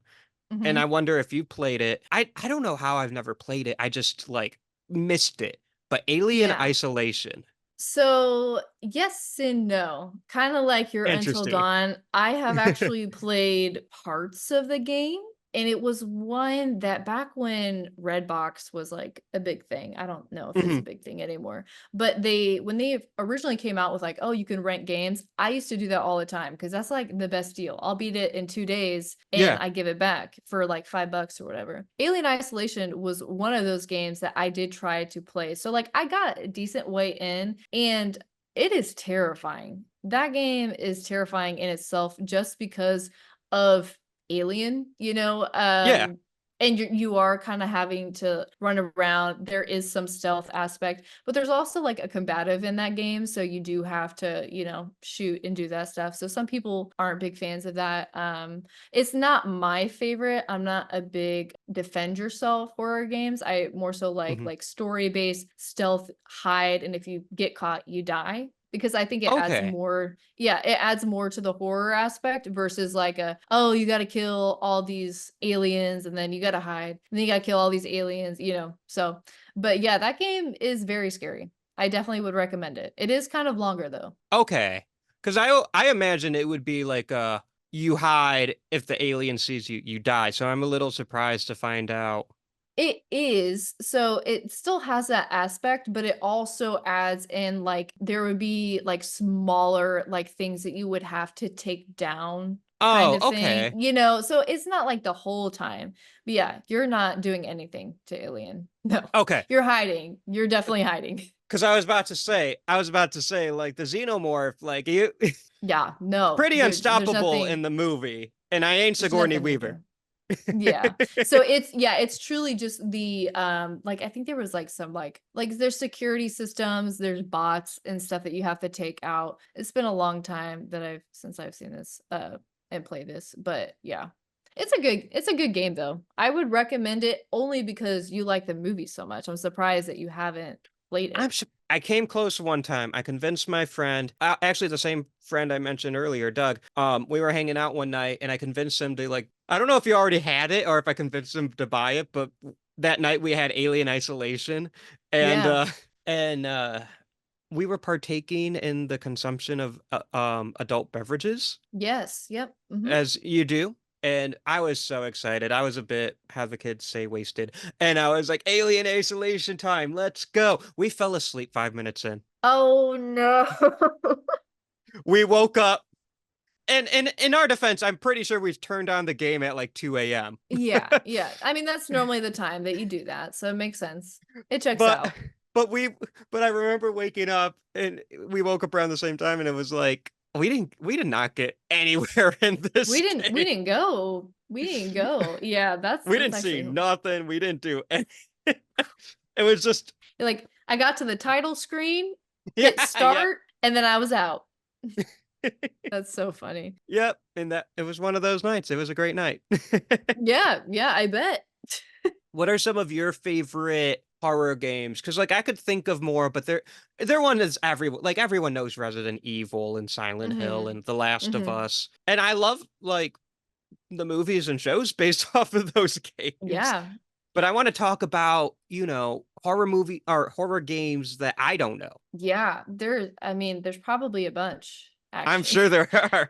And I Mhm. wonder if you played it. I don't know how I've never played it. I just like missed it. But Alien Yeah. Isolation. So, yes and no. Kinda like your Until Interesting. Dawn. I have actually played parts of the game, And it was one that back when Redbox was like a big thing. I don't know if it's a Mhm. big thing anymore. But when they originally came out with like, oh, you can rent games, I used to do that all the time because that's like the best deal. I'll beat it in 2 days and Yeah. I give it back for like $5 or whatever. Alien Isolation was one of those games that I did try to play. So like I got a decent way in, and it is terrifying. That game is terrifying in itself just because of Alien, Yeah. and you are kind of having to run around. There is some stealth aspect, but there's also like a combative in that game, so you do have to, shoot and do that stuff. So some people aren't big fans of that. It's not my favorite. I'm not a big defend yourself horror games. I more so Mhm. like story-based stealth hide, and if you get caught, you die. Because I think it adds Okay. more, yeah, it adds more to the horror aspect versus like oh, you got to kill all these aliens and then you got to hide and then you got to kill all these aliens. So, but yeah, that game is very scary. I definitely would recommend it. It is kind of longer though. Okay. Because I imagine it would be like you hide if the alien sees you, you die. So I'm a little surprised to find out. It is. So it still has that aspect, but it also adds in like there would be like smaller like things that you would have to take down kind Oh, of thing, okay. so it's not like the whole time. But yeah, you're not doing anything to Alien. No. Okay. You're hiding. You're definitely hiding. Because I was about to say, like the xenomorph, like you, Yeah, no. pretty There's unstoppable nothing. in the movie, and I ain't There's Sigourney nothing you Weaver. can. Yeah. So it's truly just the like I think there was like some like there's security systems, there's bots and stuff that you have to take out. It's been a long time that since I've seen this and played this, but yeah. It's a good game though. I would recommend it only because you like the movie so much. I'm surprised that you haven't played it. I came close one time. I convinced my friend, actually the same friend I mentioned earlier, Doug. We were hanging out one night, and I convinced him to like. I don't know if he already had it or if I convinced him to buy it, but that night we had Alien Isolation, and Yeah. uh, and we were partaking in the consumption of adult beverages, Yes. Yep. as you do. And I was so excited. I was a bit, how the kids say, wasted. And I was like, Alien Isolation time, let's go. We fell asleep 5 minutes in. Oh no. We woke up, and in our defense, I'm pretty sure we turned on the game at like 2 a.m. Yeah, yeah. I mean, that's normally the time that you do that, so it makes sense. It checks But out. but we but I remember waking up, and we woke up around the same time, and it was like we did not get anywhere in this We game. didn't go. We didn't go. Yeah, We that's didn't see actually nothing. We didn't do anything. It was just like I got to the title screen, yeah, hit yeah. start, and then I was out. That's so funny. Yep, and that it was one of those nights. It was a great night. Yeah, yeah, I bet. What are some of your favorite horror games? Because like I could think of more, but they're one that's everyone knows Resident Evil and Silent Hill Mhm. and The Last of Mhm. Us, and I love like the movies and shows based off of those games. Yeah. But I want to talk about horror movie or horror games that I don't know. Yeah, I mean, there's probably a bunch I'm actually. sure there are.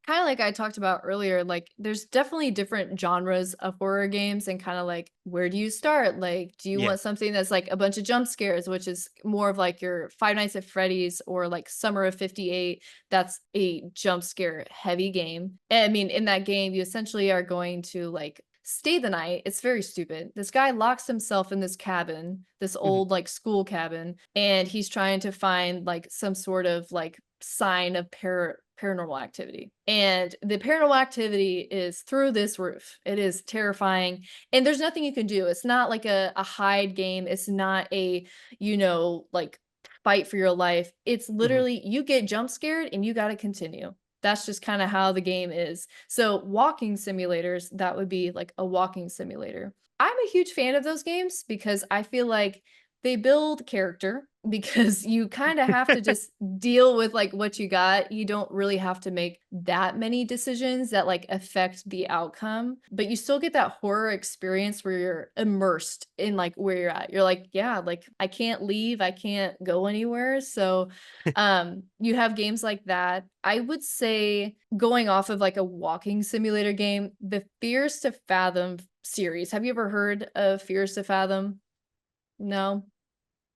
Kind of like I talked about earlier, like there's definitely different genres of horror games and kind of like where do you start? Like, do you Yeah. want something that's like a bunch of jump scares, which is more of like your Five Nights at Freddy's or like Summer of 58? That's a jump scare heavy game. And I mean, in that game, you essentially are going to like stay the night. It's very stupid. This guy locks himself in this cabin, this Mhm. old like school cabin, and he's trying to find like some sort of like sign of paranormal activity. And the paranormal activity is through this roof. It is terrifying. And there's nothing you can do. It's not like a hide game. It's not like fight for your life. It's Mhm. literally you get jump scared and you got to continue. That's just kind of how the game is. So, walking simulators, that would be like a walking simulator. I'm a huge fan of those games because I feel like they build character. because you kind of have to just deal with like what you got. You don't really have to make that many decisions that like affect the outcome, but you still get that horror experience where you're immersed in like where you're at. You're like, yeah, like I can't leave, I can't go anywhere. So you have games like that. I would say, going off of like a walking simulator game, the Fears to Fathom series. Have you ever heard of Fears to Fathom? No.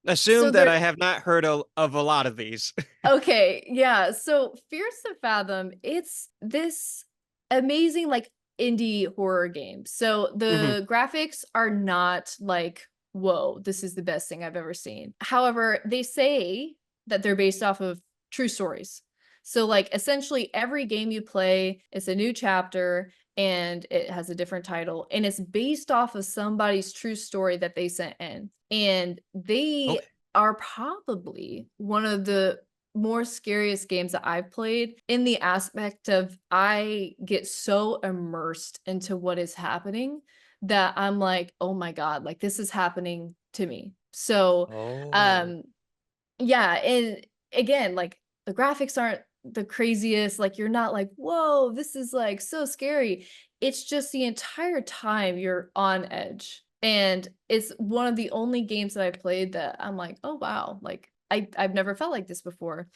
Assume So that I they're have not heard of a lot of these. okay, yeah. So Fears to Fathom, it's this amazing like indie horror game. So Mhm. the graphics are not like, whoa, this is the best thing I've ever seen. However, they say that they're based off of true stories. So like essentially every game you play is a new chapter and it has a different title and it's based off of somebody's true story that they sent in. And they Okay. are probably one of the more scariest games that I've played, in the aspect of I get so immersed into what is happening that I'm like, oh my God, like this is happening to me. So Oh. um yeah, and again, like the graphics aren't the craziest, like you're not like, whoa, this is like so scary. It's just the entire time you're on edge. And it's one of the only games that I played that I'm like, oh wow, like I've never felt like this before.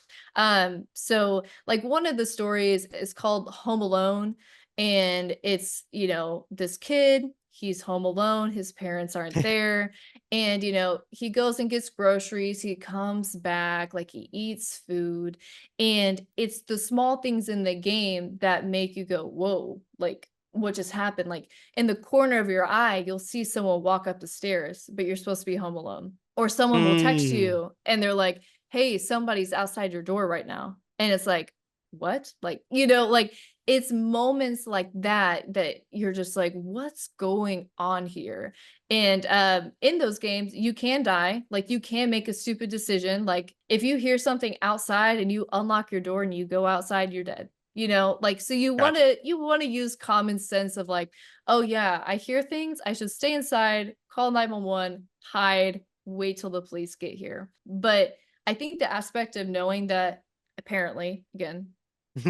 So like one of the stories is called Home Alone, and it's, you know, this kid, he's home alone, his parents aren't there, and, you know, he goes and gets groceries, he comes back, like he eats food, and it's the small things in the game that make you go, whoa, like what just happened? Like in the corner of your eye, you'll see someone walk up the stairs, but you're supposed to be home alone. Or someone will text Hmm. you and they're like, hey, somebody's outside your door right now. And it's like, what? Like, you know, like it's moments like that that you're just like, what's going on here? And in those games, you can die. Like you can make a stupid decision. Like if you hear something outside and you unlock your door and you go outside, you're dead. You know, like so Gotcha. you want to use common sense of like, oh yeah, I hear things. I should stay inside, call 911, hide, wait till the police get here. But I think the aspect of knowing that apparently, again,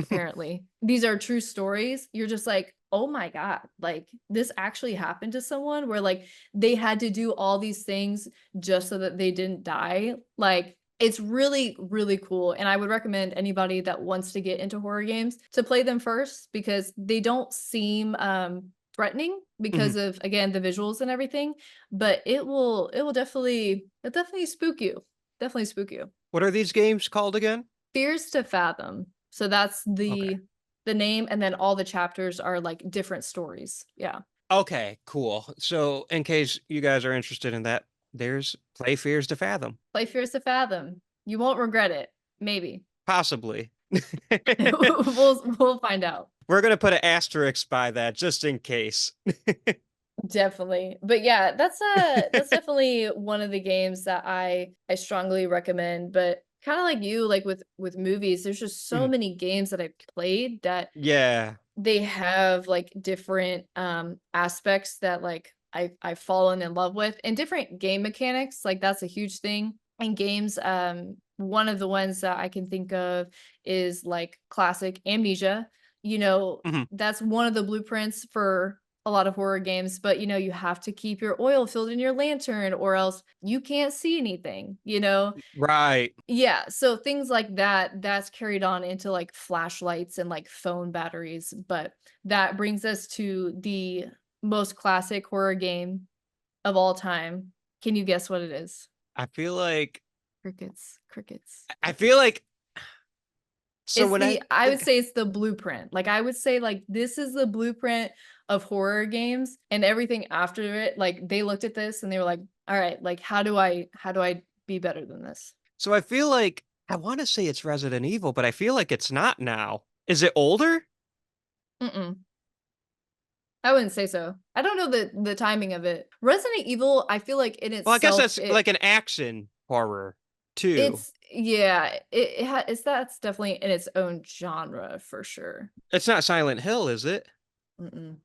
apparently these are true stories, you're just like, oh my God, like this actually happened to someone where like they had to do all these things just so that they didn't die. Like it's really really cool, and I would recommend anybody that wants to get into horror games to play them first because they don't seem threatening Mhm. because of, again, the visuals and everything, but it definitely spook you, definitely spook you. What are these games called again? Fears to Fathom. So that's Okay. the name, and then all the chapters are like different stories. Yeah. Okay, cool. So, in case you guys are interested in that, there's Play Fears to Fathom. Play Fears to Fathom. You won't regret it. Maybe. Possibly. We'll find out. We're gonna put an asterisk by that just in case. Definitely. But yeah, that's definitely one of the games that I strongly recommend. But kind of like you, like with movies, there's just so Mhm. many games that I've played that Yeah. they have like different aspects that like I've fallen in love with, and different game mechanics. Like that's a huge thing in games. One of the ones that I can think of is like classic Amnesia. You know, Mhm. that's one of the blueprints for a lot of horror games, but you know, you have to keep your oil filled in your lantern or else you can't see anything, you know? Right. Yeah, so things like that, that's carried on into, like, flashlights and, like, phone batteries, but that brings us to the most classic horror game of all time. Can you guess what it is? I feel like Crickets, crickets, I feel crickets. like so when I I would think say it's the blueprint. Like, I would say, like, this is the blueprint of horror games, and everything after it, like, they looked at this and they were like, "Alright, like, how do I be better than this?" so I feel like I wanna say it's Resident Evil, but I feel like it's not now. Is it older? Mm-mm. I wouldn't say so. I don't know the timing of it. Resident Evil, I feel like in Well, I guess itself, that's like an action horror too. it's yeah, it's that's definitely in its own genre for sure. It's not Silent Hill, is it? Mm-mm.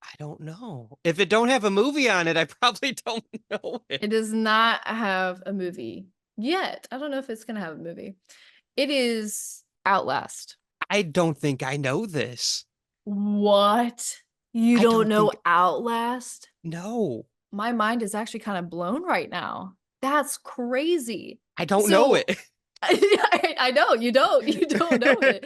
I don't know. If it don't have a movie on it, I probably don't know It it. does not have a movie. yet. I don't know if it's gonna have a movie. It is Outlast. I don't think I know this. What? You I don't don't know think Outlast? no. My mind is actually kind of blown right now. That's crazy. I don't know So it. I know you don't know it.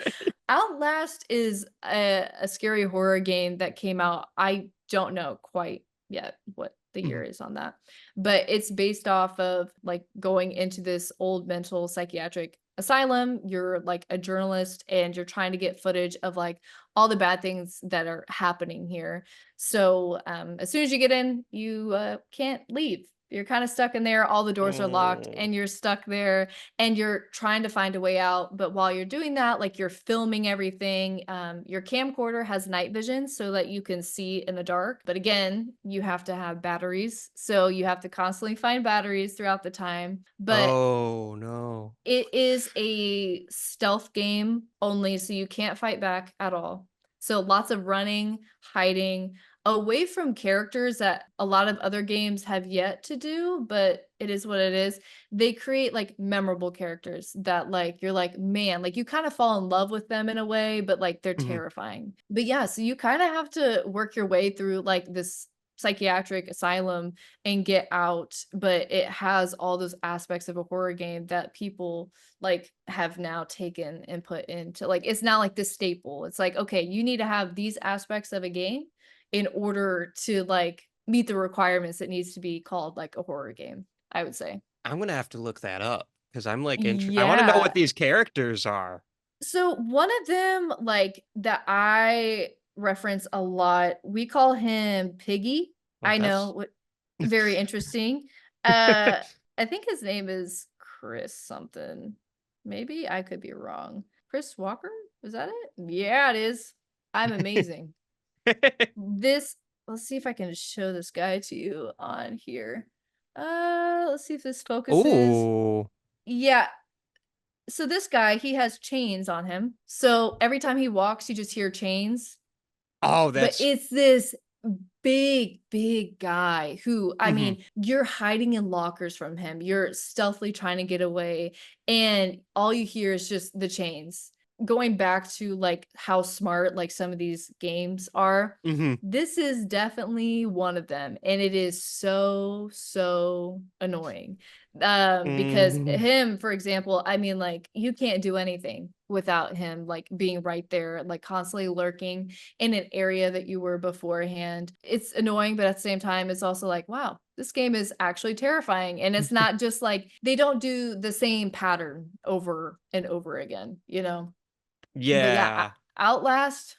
Outlast is a scary horror game that came out. I don't know quite yet what the year Mhm. is on that, but it's based off of like going into this old mental psychiatric asylum. You're like a journalist and you're trying to get footage of like all the bad things that are happening here. So as soon as you get in, you can't leave. You're kind of stuck in there. All the doors are locked Oh. and you're stuck there and you're trying to find a way out. But while you're doing that, like you're filming everything, your camcorder has night vision so that you can see in the dark. But again, you have to have batteries. So you have to constantly find batteries throughout the time. But Oh no. it is a stealth game only, so you can't fight back at all. So lots of running, hiding, away from characters that a lot of other games have yet to do, but it is what it is. They create like memorable characters that like you're like, man, like you kind of fall in love with them in a way, but like they're Mhm. terrifying. But yeah, so you kind of have to work your way through like this psychiatric asylum and get out, but it has all those aspects of a horror game that people like have now taken and put into like it's not like this staple. It's like, okay, you need to have these aspects of a game in order to like meet the requirements that needs to be called like a horror game, I would say. I'm gonna have to look that up because I'm like I want to know what Yeah. these characters are. So one of them like that I reference a lot, we call him Piggy. Well, I know that's what very interesting. Uh I think his name is Chris something. Maybe I could be wrong. Chris Walker? Is that it? Yeah, it is. I'm amazing. This let's see if I can show this guy to you on here. Let's see if this focuses. Oh. Yeah, so this guy, he has chains on him. So every time he walks, you just hear chains. Oh, But that's it's this big, big guy who, I mhm. mean, you're hiding in lockers from him. You're stealthily trying to get away, and all you hear is just the chains. Going back to like how smart like some of these games are, Mhm. this is definitely one of them, and it is so, so annoying. Because Mhm. him, for example, I mean, like you can't do anything without him like being right there, like constantly lurking in an area that you were beforehand. It's annoying, but at the same time, it's also like, wow, this game is actually terrifying. And it's not just like they don't do the same pattern over and over again, you know? But yeah, Yeah. Outlast,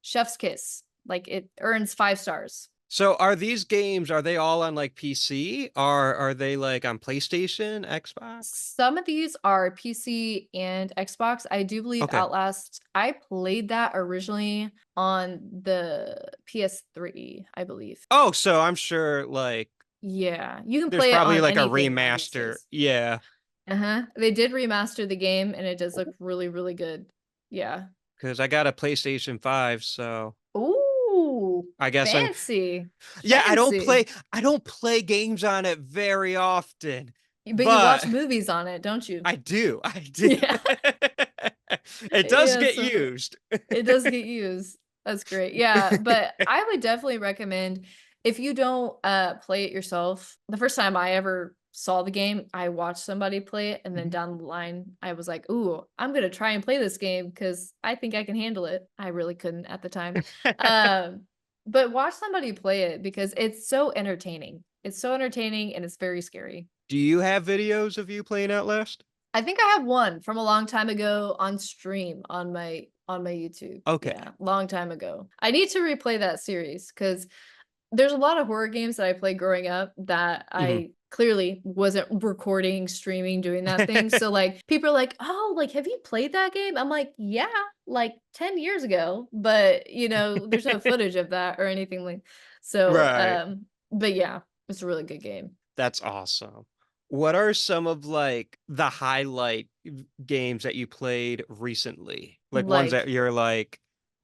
chef's kiss. Like it earns 5 stars. So are these games, are they all on like PC? Are they like on PlayStation, Xbox? Some of these are PC and Xbox. I do believe Okay. Outlast, I played that originally on the PS3, I believe. Oh, so I'm sure like Yeah, you can there's play it probably on like a anything now these remaster. days. Yeah, Uh-huh. They did remaster the game and it does look really, really good. Yeah. because I got a PlayStation 5, so Ooh, I guess I'm fancy. yeah, Fancy. I don't play games on it very often, But you but watch movies on it, don't you? I do. I do. Yeah. It does Yeah, get so used. it does get used. That's great. Yeah, but I would definitely recommend if you don't play it yourself. The first time I ever saw the game, I watched somebody play it and then Mhm. down the line I was like, "Ooh, I'm going to try and play this game cuz I think I can handle it." I really couldn't at the time. Um but watch somebody play it because it's so entertaining. It's so entertaining and it's very scary. Do you have videos of you playing Outlast? I think I have one from a long time ago on stream on my YouTube. Okay. Yeah, long time ago. I need to replay that series because there's a lot of horror games that I played growing up that Mhm. I clearly wasn't recording, streaming, doing that thing. So like people are like, "Oh, like have you played that game?" I'm like, "Yeah, like 10 years ago." But, you know, there's no footage of that or anything like so Right. but yeah, it's a really good game. That's awesome. What are some of like the highlight games that you played recently? Like ones that Like you're like,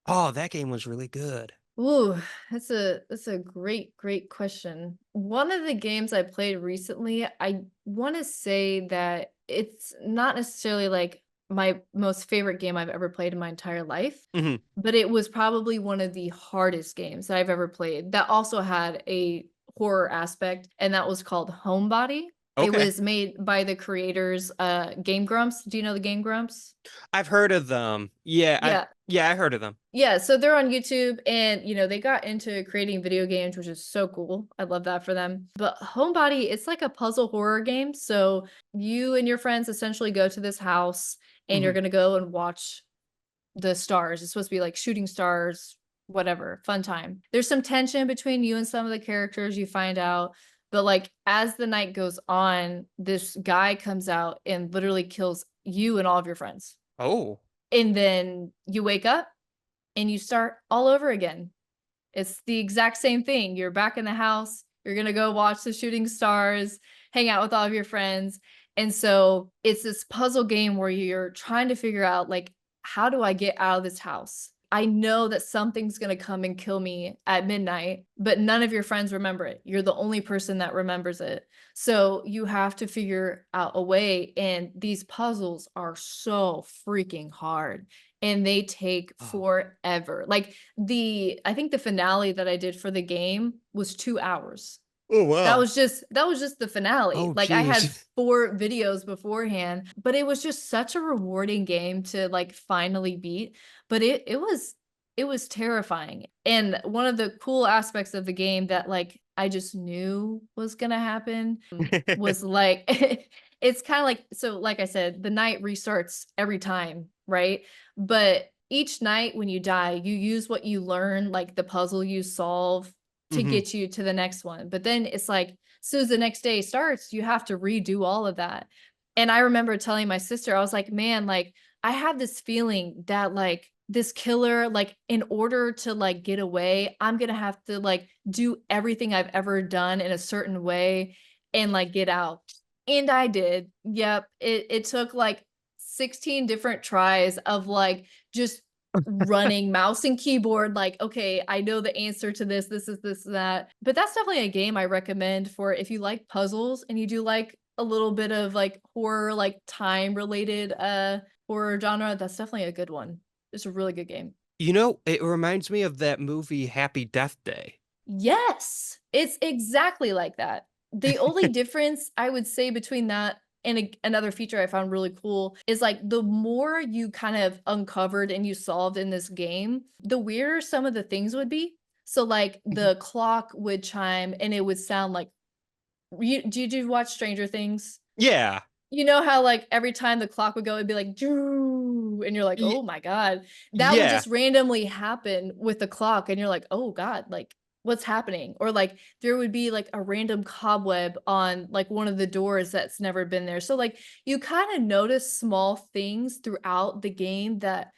"Oh, that game was really good." Ooh, that's a great question. One of the games I played recently, I want to say that it's not necessarily like my most favorite game I've ever played in my entire life, Mhm. but it was probably one of the hardest games that I've ever played that also had a horror aspect, and that was called Homebody. It Okay. was made by the creators, Game Grumps. Do you know the Game Grumps? I've heard of them. Yeah, Yeah, I heard of them. yeah, so they're on YouTube and, they got into creating video games, which is so cool. I love that for them. But Homebody, it's like a puzzle horror game. So you and your friends essentially go to this house and you're Mhm. going to go and watch the stars. It's supposed to be like shooting stars, whatever, fun time. There's some tension between you and some of the characters you find out. But like as the night goes on, this guy comes out and literally kills you and all of your friends. Oh. And then you wake up and you start all over again. It's the exact same thing. You're back in the house. You're going to go watch the shooting stars, hang out with all of your friends. And so it's this puzzle game where you're trying to figure out, like, how do I get out of this house? I know that something's going to come and kill me at midnight, but none of your friends remember it. You're the only person that remembers it. So you have to figure out a way. And these puzzles are so freaking hard and they take Oh. forever. Like I think the finale that I did for the game was 2 hours. Oh, That wow. was just the finale. Oh, Like I had geez. 4 videos beforehand, but it was just such a rewarding game to like finally beat. But it was terrifying. And one of the cool aspects of the game that like I just knew was gonna happen was like it's kind of like, so like I said, the night restarts every time, right? But each night when you die, you use what you learn, like the puzzle you solve to Mhm. get you to the next one. But then it's like, as soon as the next day starts, you have to redo all of that. And I remember telling my sister, I was like, man, like, I have this feeling that, like, this killer, like, in order to, like, get away, I'm gonna have to, like, do everything I've ever done in a certain way and, like, get out. And I did. Yep. It took, like, 16 different tries of, like, just running mouse and keyboard like, okay, I know the answer to this is this, that. But that's definitely a game I recommend for if you like puzzles and you do like a little bit of like horror, like time related horror genre. That's definitely a good one. It's a really good game. It reminds me of that movie Happy Death Day. Yes, it's exactly like that. The only difference I would say between that and another feature I found really cool is like the more you kind of uncovered and you solved in this game, the weirder some of the things would be. So like Mhm. the clock would chime and it would sound like did you watch Stranger Things? Yeah. You know how, like, every time the clock would go, it'd be like, "Doo," and you're like, Y "Oh my god." That would yeah. just randomly happen with the clock, and you're like, "Oh god, like, what's happening?" Or, like, there would be, like, a random cobweb on, like, one of the doors that's never been there. So, like, you kinda notice small things throughout the game that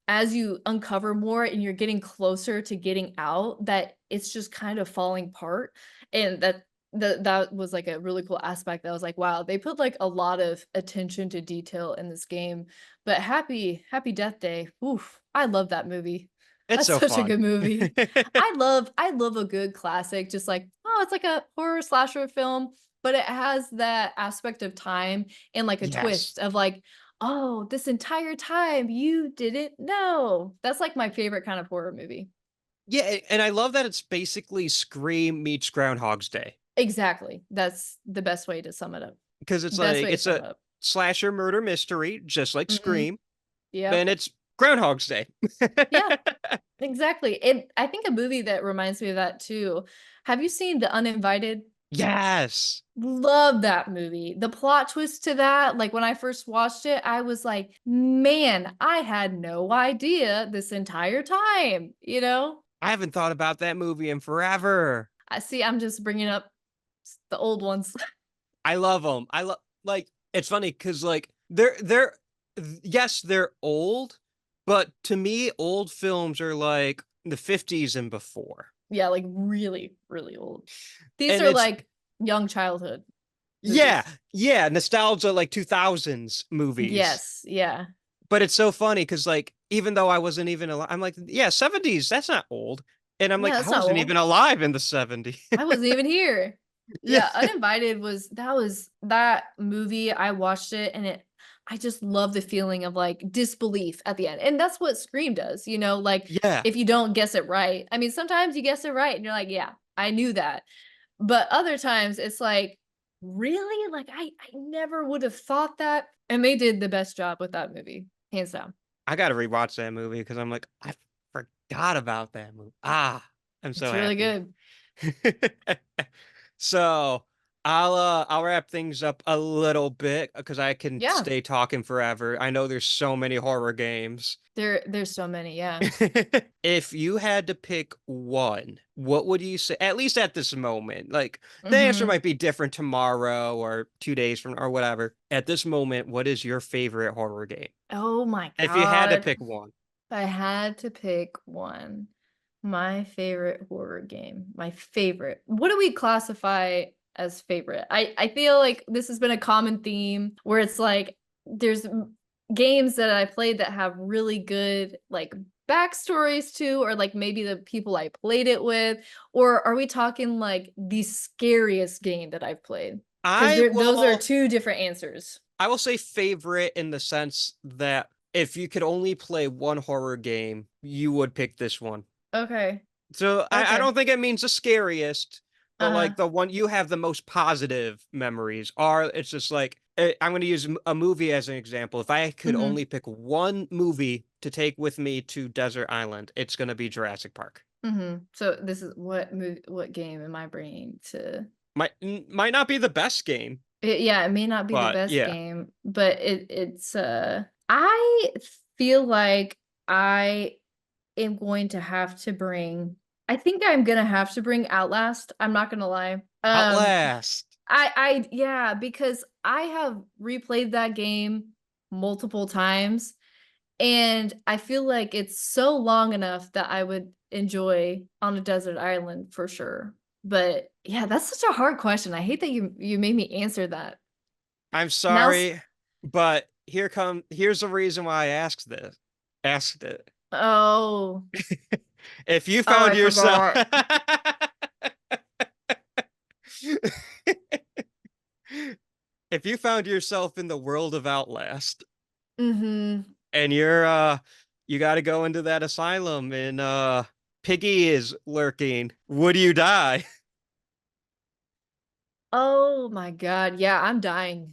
as you uncover more and you're getting closer to getting out, that it's just kind of falling apart, and that was, like, a really cool aspect that I was like, "Wow, they put, like, a lot of attention to detail in this game." But Happy Death Day, oof, I love that movie. It's That's so such a fun. good movie. I love a good classic, just like, oh, it's like a horror slasher film, but it has that aspect of time and, like, a Yes. twist of, like, "Oh, this entire time you didn't know." That's, like, my favorite kind of horror movie. Yeah, and I love that it's basically Scream meets Groundhog's Day Exactly. That's the best way to sum it up. because it's Best like way to it's sum a it up. slasher murder mystery, just like Mhm. Scream, Yep. and it's Groundhog's Day. Yeah, exactly. And I think a movie that reminds me of that too. Have you seen The Uninvited? Yes. Love that movie. The plot twist to that, like when I first watched it, I was like, man, I had no idea this entire time, you know? I haven't thought about that movie in forever. I see, I'm just bringing up the old ones. I love them. I love like it's funny because like yes, they're old, but to me, old films are like the 50s and before. Yeah, like really, really old. These And are it's like young childhood yeah, movies. yeah, nostalgia like 2000s movies. Yes, yeah. But it's so funny because like even though I wasn't even alive, I'm like, yeah, 70s, that's not old. And I'm Yeah, like, that's I not wasn't old. even alive in the 70s. I wasn't even here. Yeah. Yeah, Uninvited was that movie. I watched it and I just love the feeling of like disbelief at the end. And that's what Scream does, you know, like Yeah. if you don't guess it right. I mean, sometimes you guess it right and you're like, yeah, I knew that. But other times it's like, really? Like I never would have thought that. And they did the best job with that movie, hands down. I got to rewatch that movie because I'm like, I forgot about that movie. I'm so It's really happy. good. So I'll wrap things up a little bit because I can Yeah. stay talking forever. I know there's so many horror games. There's so many, yeah. If you had to pick one, what would you say? At least at this moment, like the answer Mhm. might be different tomorrow or 2 days from or whatever. At this moment, what is your favorite horror game? Oh my If you had to god. pick one. If I had to pick one, my favorite horror game, my favorite. What do we classify as favorite? I feel like this has been a common theme where it's like there's games that I played that have really good like backstories to, or like maybe the people I played it with, or are we talking like the scariest game that I've played? Because I those are will two different answers. I will say favorite in the sense that if you could only play one horror game, you would pick this one. Okay. So I Okay. don't think it means the scariest, but Uh-huh. like the one you have the most positive memories are. It's just like I'm going to use a movie as an example. If I could Mm-hmm. only pick one movie to take with me to Desert Island, it's going to be Jurassic Park. Mm-hmm. So this is what game am I bringing to Might not be the best game, yeah, it may not be the but best yeah. game, but it's I feel like I am going to have to bring I think I'm gonna have to bring Outlast. I'm not gonna lie. Outlast. I yeah, because I have replayed that game multiple times and I feel like it's so long enough that I would enjoy on a desert island for sure. But yeah, that's such a hard question. I hate that you made me answer that. I'm Now, sorry, but here's the reason why I asked it. oh, If you oh, found I yourself forgot. if you found yourself in the world of Outlast Mm-hmm. and you got to go into that asylum and Piggy is lurking, would you die? Oh my God. Yeah, I'm dying.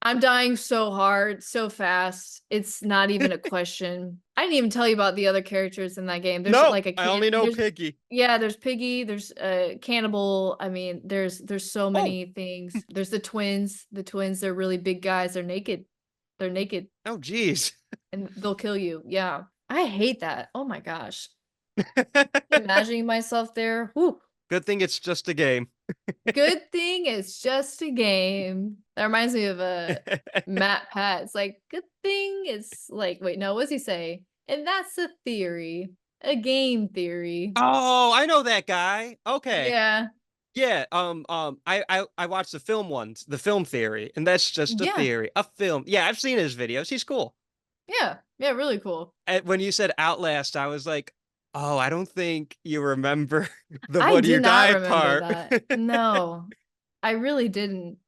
I'm dying so hard, so fast. It's not even a question. I didn't even tell you about the other characters in that game. There's No, like a I can only know there's Piggy. yeah, there's Piggy, there's Cannibal. I mean, there's so Oh, many things. There's the twins. The twins, they're really big guys. They're naked. They're naked oh geez. and they'll kill you. Yeah. I hate that. Oh my gosh. Imagining myself there. Whew. Good thing it's just a game. Good thing it's just a game. That reminds me of a Matt Pat. It's like, good thing it's like, wait, no, what's he say? And that's a theory, a game theory. Oh, I know that guy. Okay. Yeah, Yeah, I watched the film ones, the film theory, and that's just a yeah, theory, a film. Yeah, I've seen his videos. He's cool. yeah, yeah, really cool. And when you said Outlast, I was like, oh, I don't think you remember the I "What do you did not die" remember part. that. No, I really didn't.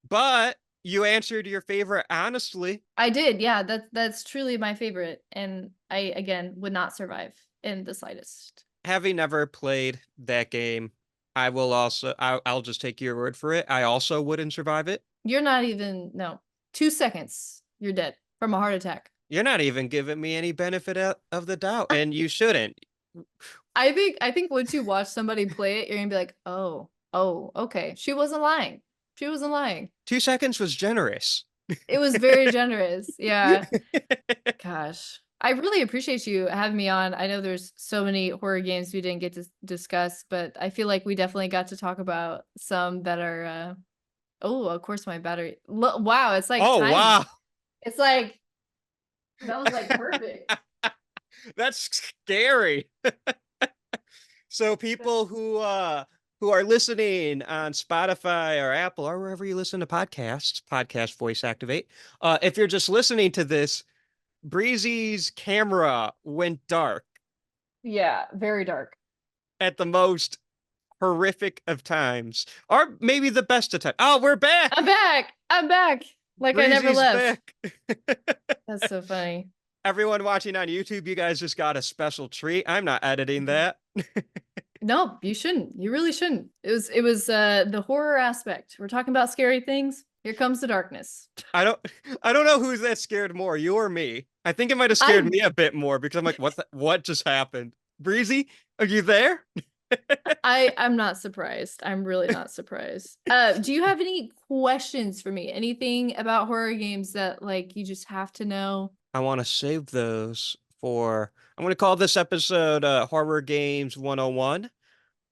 But you answered your favorite honestly. I did, yeah, that's truly my favorite. And I, again, would not survive in the slightest. Having never played that game, I'll just take your word for it. I also wouldn't survive it. You're not even, no, 2 seconds, you're dead from a heart attack. You're not even giving me any benefit of the doubt, and you shouldn't. I think once you watch somebody play it, you're gonna be like, oh, oh, okay. She wasn't lying. She wasn't lying. 2 seconds was generous. It was very generous. Yeah. Gosh. I really appreciate you having me on. I know there's so many horror games we didn't get to discuss, but I feel like we definitely got to talk about some that are oh, of course my battery. Wow, it's like Oh, timed. wow. It's like that was like perfect. That's scary. So people who are listening on Spotify or Apple or wherever you listen to podcasts, podcast voice activate. If you're just listening to this, Breezy's camera went dark. Yeah, very dark. at the most horrific of times, or maybe the best of times. Oh, we're back. I'm back. I'm back. Like I never Breezy's left. back. That's so funny. Everyone watching on YouTube, you guys just got a special treat. I'm not editing that. No, you shouldn't. You really shouldn't. It was the horror aspect. We're talking about scary things. Here comes the darkness. I don't know who's that scared more, you or me. I think it might have scared me a bit more because I'm like, what just happened? Breezy, are you there? I'm not surprised. I'm really not surprised. Do you have any questions for me? Anything about horror games that like you just have to know? I want to save those for I'm going to call this episode Horror Games 101.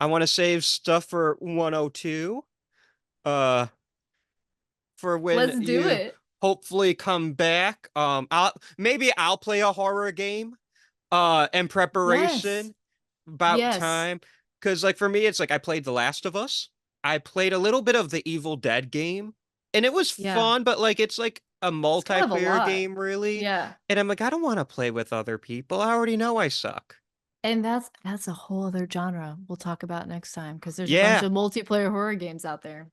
I want to save stuff for 102. Uh for when Let's do you it. hopefully come back. I'll play a horror game in preparation Yes. about Yes. time. Because like for me, it's like I played The Last of Us. I played a little bit of the Evil Dead game, and it was Yeah. fun, but like it's like a It's kind of a multiplayer lot. game, really. Yeah. And I'm like, I don't want to play with other people. I already know I suck. And that's a whole other genre we'll talk about next time because there's a Yeah. bunch of multiplayer horror games out there.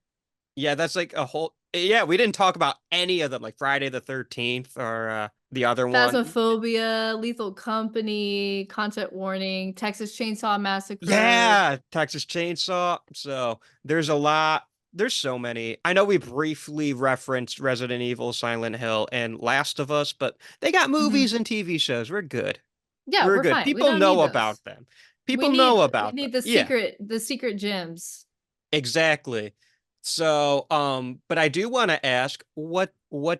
Yeah, that's like a whole. Yeah, we didn't talk about any of them, like Friday the 13th or the other one. Phasmophobia, Lethal Company, Content Warning, Texas Chainsaw Massacre. Yeah, Texas Chainsaw. So there's a lot. There's so many. I know we briefly referenced Resident Evil, Silent Hill, and Last of Us, but they got movies and TV shows. We're good. Yeah, We're we're good. fine. We People don't know need about those. them. People know about we need them. the secret gems. Exactly. So, but I do want to ask, what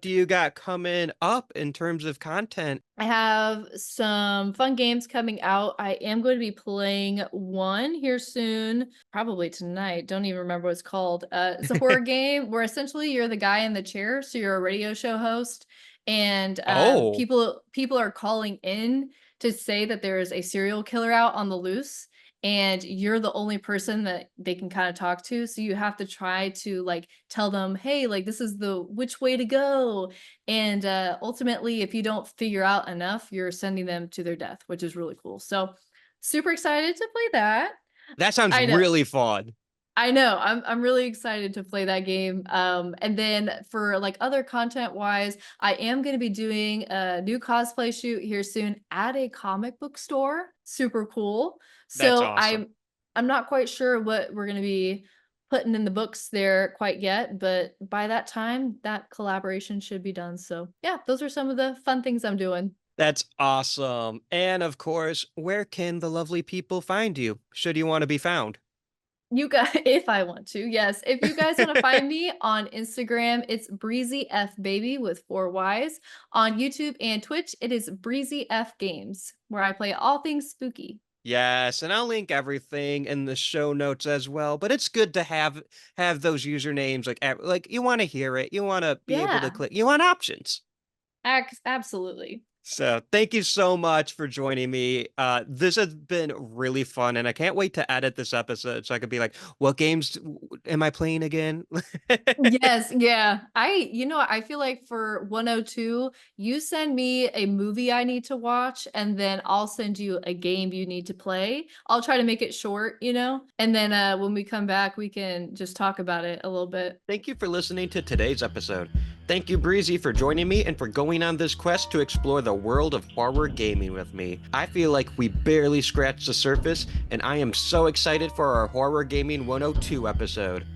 do you got coming up in terms of content? I have some fun games coming out. I am going to be playing one here soon, probably tonight. Don't even remember what it's called. It's a horror game where essentially you're the guy in the chair, so you're a radio show host, and Oh. people are calling in to say that there is a serial killer out on the loose. And you're the only person that they can kind of talk to. So you have to try to like tell them, hey, like this is the which way to go. And ultimately, if you don't figure out enough, you're sending them to their death, which is really cool. So super excited to play that. That sounds I know. really fun. I know. I'm really excited to play that game. And then for like other content wise, I am going to be doing a new cosplay shoot here soon at a comic book store. Super cool. That's So awesome. I'm not quite sure what we're going to be putting in the books there quite yet, but by that time that collaboration should be done. So yeah, those are some of the fun things I'm doing. That's awesome. And of course, where can the lovely people find you should you want to be found? You guys, if I want to, yes. If you guys want to find me on Instagram, it's BreezyFbaby with 4 Ys. On YouTube and Twitch, it is Breezyfgames, where I play all things spooky. Yes, and I'll link everything in the show notes as well. But it's good to have those usernames like you want to hear it, you want to be able to Yeah. click, you want options. Absolutely. So thank you so much for joining me. This has been really fun, and I can't wait to edit this episode so I could be like, what games am I playing again? Yes, yeah. I feel like for 102, you send me a movie I need to watch, and then I'll send you a game you need to play. I'll try to make it short, and then when we come back, we can just talk about it a little bit. Thank you for listening to today's episode. Thank you, Breezy, for joining me and for going on this quest to explore the world of horror gaming with me. I feel like we barely scratched the surface, and I am so excited for our Horror Gaming 102 episode.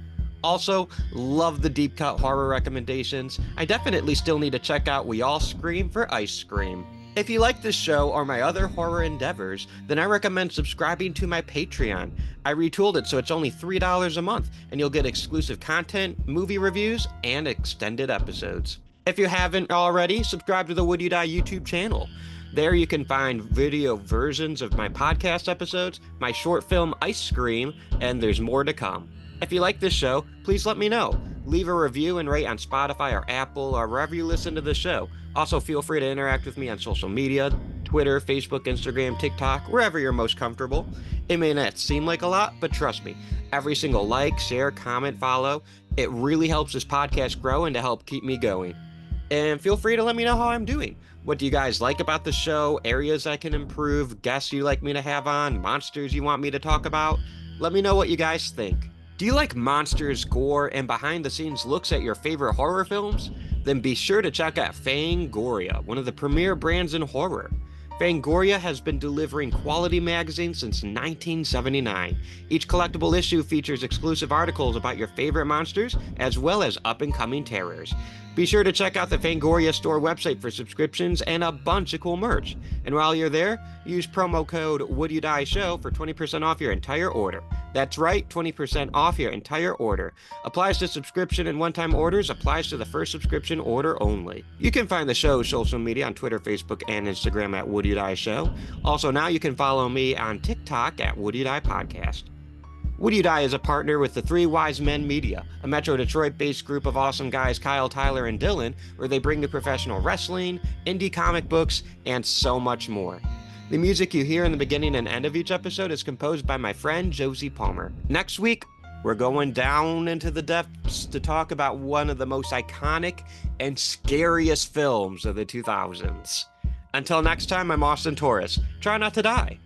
Also, love the deep cut horror recommendations. I definitely still need to check out We All Scream for Ice Cream. If you like this show or my other horror endeavors, then I recommend subscribing to my Patreon. I retooled it so it's only $3 a month, and you'll get exclusive content, movie reviews, and extended episodes. If you haven't already, subscribe to the Would You Die YouTube channel. There you can find video versions of my podcast episodes, my short film Ice Cream, and there's more to come. If you like this show, please let me know. Leave a review and rate on Spotify or Apple or wherever you listen to the show. Also, feel free to interact with me on social media, Twitter, Facebook, Instagram, TikTok, wherever you're most comfortable. It may not seem like a lot, but trust me, every single like, share, comment, follow, it really helps this podcast grow and to help keep me going. And feel free to let me know how I'm doing. What do you guys like about the show? Areas I can improve? Guests you like me to have on? Monsters you want me to talk about? Let me know what you guys think. Do you like monsters, gore, and behind the scenes looks at your favorite horror films? Then be sure to check out FANGORIA, one of the premier brands in horror. FANGORIA has been delivering quality magazines since 1979. Each collectible issue features exclusive articles about your favorite monsters, as well as up-and-coming terrors. Be sure to check out the Fangoria store website for subscriptions and a bunch of cool merch. And while you're there, use promo code WoodYouDieShow for 20% off your entire order. That's right, 20% off your entire order. Applies to subscription and one-time orders, applies to the first subscription order only. You can find the show's social media on Twitter, Facebook, and Instagram at WoodYouDieShow. Also, now you can follow me on TikTok at WoodYouDie Would You Die is a partner with the Three Wise Men Media, a Metro Detroit-based group of awesome guys Kyle, Tyler, and Dylan, where they bring you professional wrestling, indie comic books, and so much more. The music you hear in the beginning and end of each episode is composed by my friend Josie Palmer. Next week, we're going down into the depths to talk about one of the most iconic and scariest films of the 2000s. Until next time, I'm Austin Torres. Try not to die.